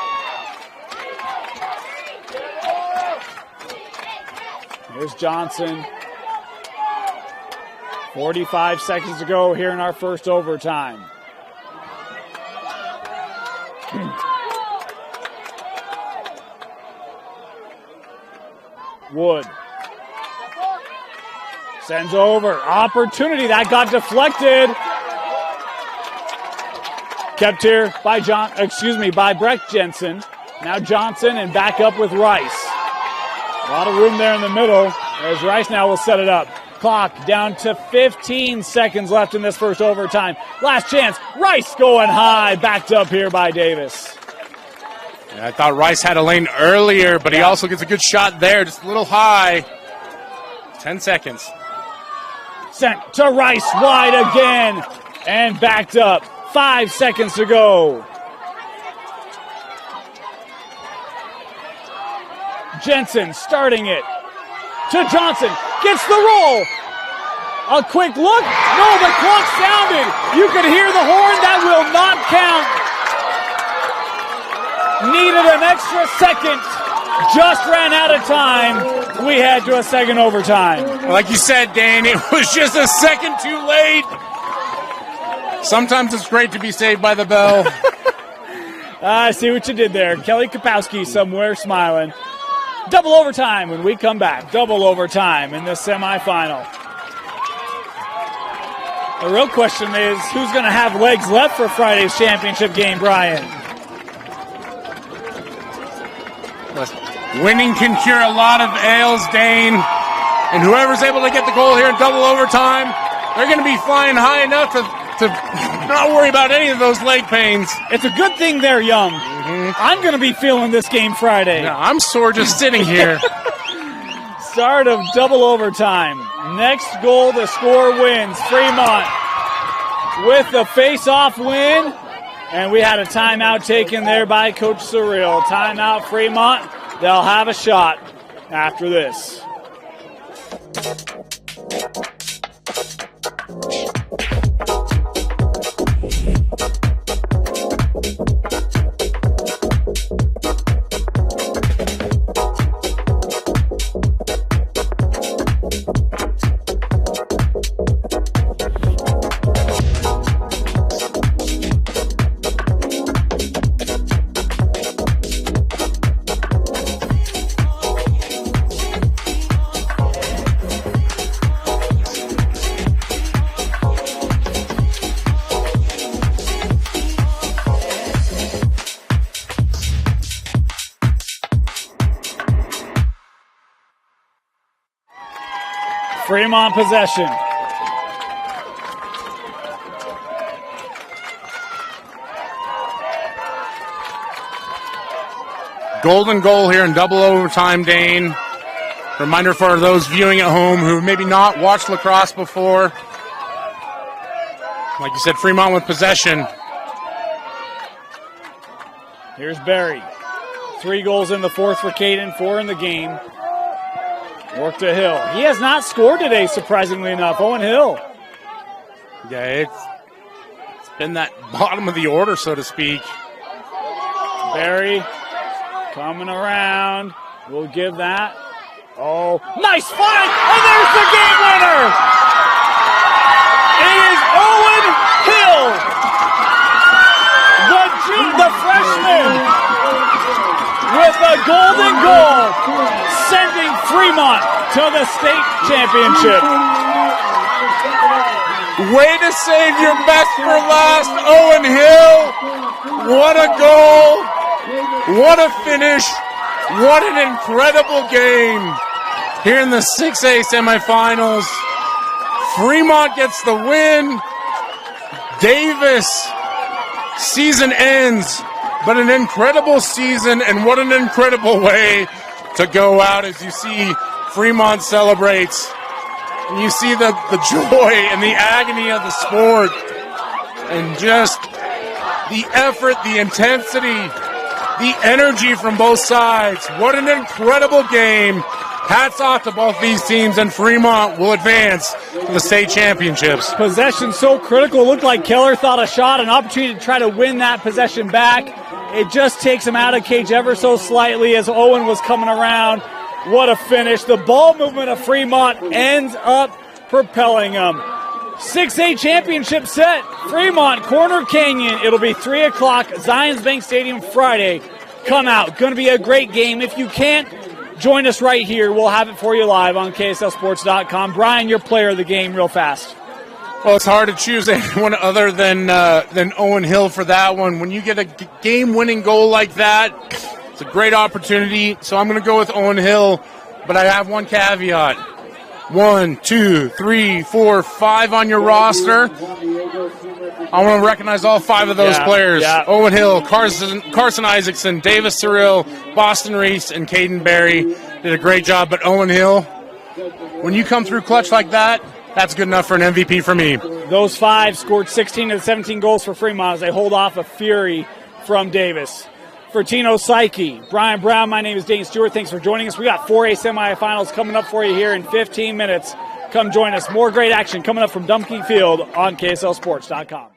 A: Here's Johnson. 45 seconds to go here in our first overtime. Wood. Sends over. Opportunity. That got deflected. Kept here by by Breck Jensen. Now Johnson and back up with Rice. A lot of room there in the middle as Rice now will set it up. Clock down to 15 seconds left in this first overtime. Last chance. Rice going high. Backed up here by Davis.
B: Yeah, I thought Rice had a lane earlier, but he also gets a good shot there. Just a little high. 10 seconds.
A: Sent to Rice wide again. And backed up. 5 seconds to go. Jensen starting it to Johnson. Gets the roll. A quick look. No, the clock sounded. You could hear the horn. That will not count. Needed an extra second. Just ran out of time. We head to a second overtime.
B: Like you said, Dane, it was just a second too late. Sometimes it's great to be saved by the bell.
A: I see what you did there. Kelly Kapowski somewhere smiling. Double overtime when we come back. Double overtime in the semifinal. The real question is, who's going to have legs left for Friday's championship game, Brian?
B: Winning can cure a lot of ails, Dane. And whoever's able to get the goal here in double overtime, they're going to be flying high enough to not worry about any of those leg pains.
A: It's a good thing they're young. I'm going to be feeling this game Friday.
B: No, I'm sore just sitting here.
A: Start of double overtime. Next goal to score wins. Fremont with the face-off win. And we had a timeout taken there by Coach Surreal. Timeout Fremont. They'll have a shot after this. Fremont possession.
B: Golden goal here in double overtime, Dane. Reminder for those viewing at home who maybe not watched lacrosse before. Like you said, Fremont with possession.
A: Here's Barry. 3 goals in the fourth for Caden, 4 in the game. Work to Hill. He has not scored today, surprisingly enough. Owen Hill.
B: Yeah, it's been that bottom of the order, so to speak.
A: Barry coming around. We'll give that. Oh, nice fight! And there's the game winner! It is Owen Hill, the freshman, with a golden goal, sending Fremont to the state championship.
B: Way to save your best for last, Owen Hill. What a goal. What a finish. What an incredible game. Here in the 6A semifinals, Fremont gets the win. Davis, season ends, but an incredible season, and what an incredible way to go out as you see Fremont celebrates. And you see the joy and the agony of the sport and just the effort, the intensity, the energy from both sides. What an incredible game. Hats off to both these teams, and Fremont will advance to the state championships.
A: Possession so critical. It looked like Keller thought a shot, an opportunity to try to win that possession back. It just takes him out of cage ever so slightly as Owen was coming around. What a finish. The ball movement of Fremont ends up propelling them. 6A championship set. Fremont, Corner Canyon. It'll be 3 o'clock, Zions Bank Stadium Friday. Come out. Going to be a great game. If you can't, join us right here. We'll have it for you live on KSLSports.com. Brian, your player of the game real fast.
B: Well, it's hard to choose anyone other than Owen Hill for that one. When you get a game-winning goal like that, it's a great opportunity. So I'm going to go with Owen Hill, but I have one caveat. 1, 2, 3, 4, 5 on your roster. I want to recognize all 5 of those players.
A: Yeah.
B: Owen Hill, Carson Isaacson, Davis Cyril, Boston Reese, and Caden Berry did a great job. But Owen Hill, when you come through clutch like that, that's good enough for an MVP for me.
A: Those 5 scored 16 of the 17 goals for Fremont as they hold off a fury from Davis. For Tino Psyche, Brian Brown, my name is Dane Stewart. Thanks for joining us. We got 4A semifinals coming up for you here in 15 minutes. Come join us. More great action coming up from Dumpke Field on KSLSports.com.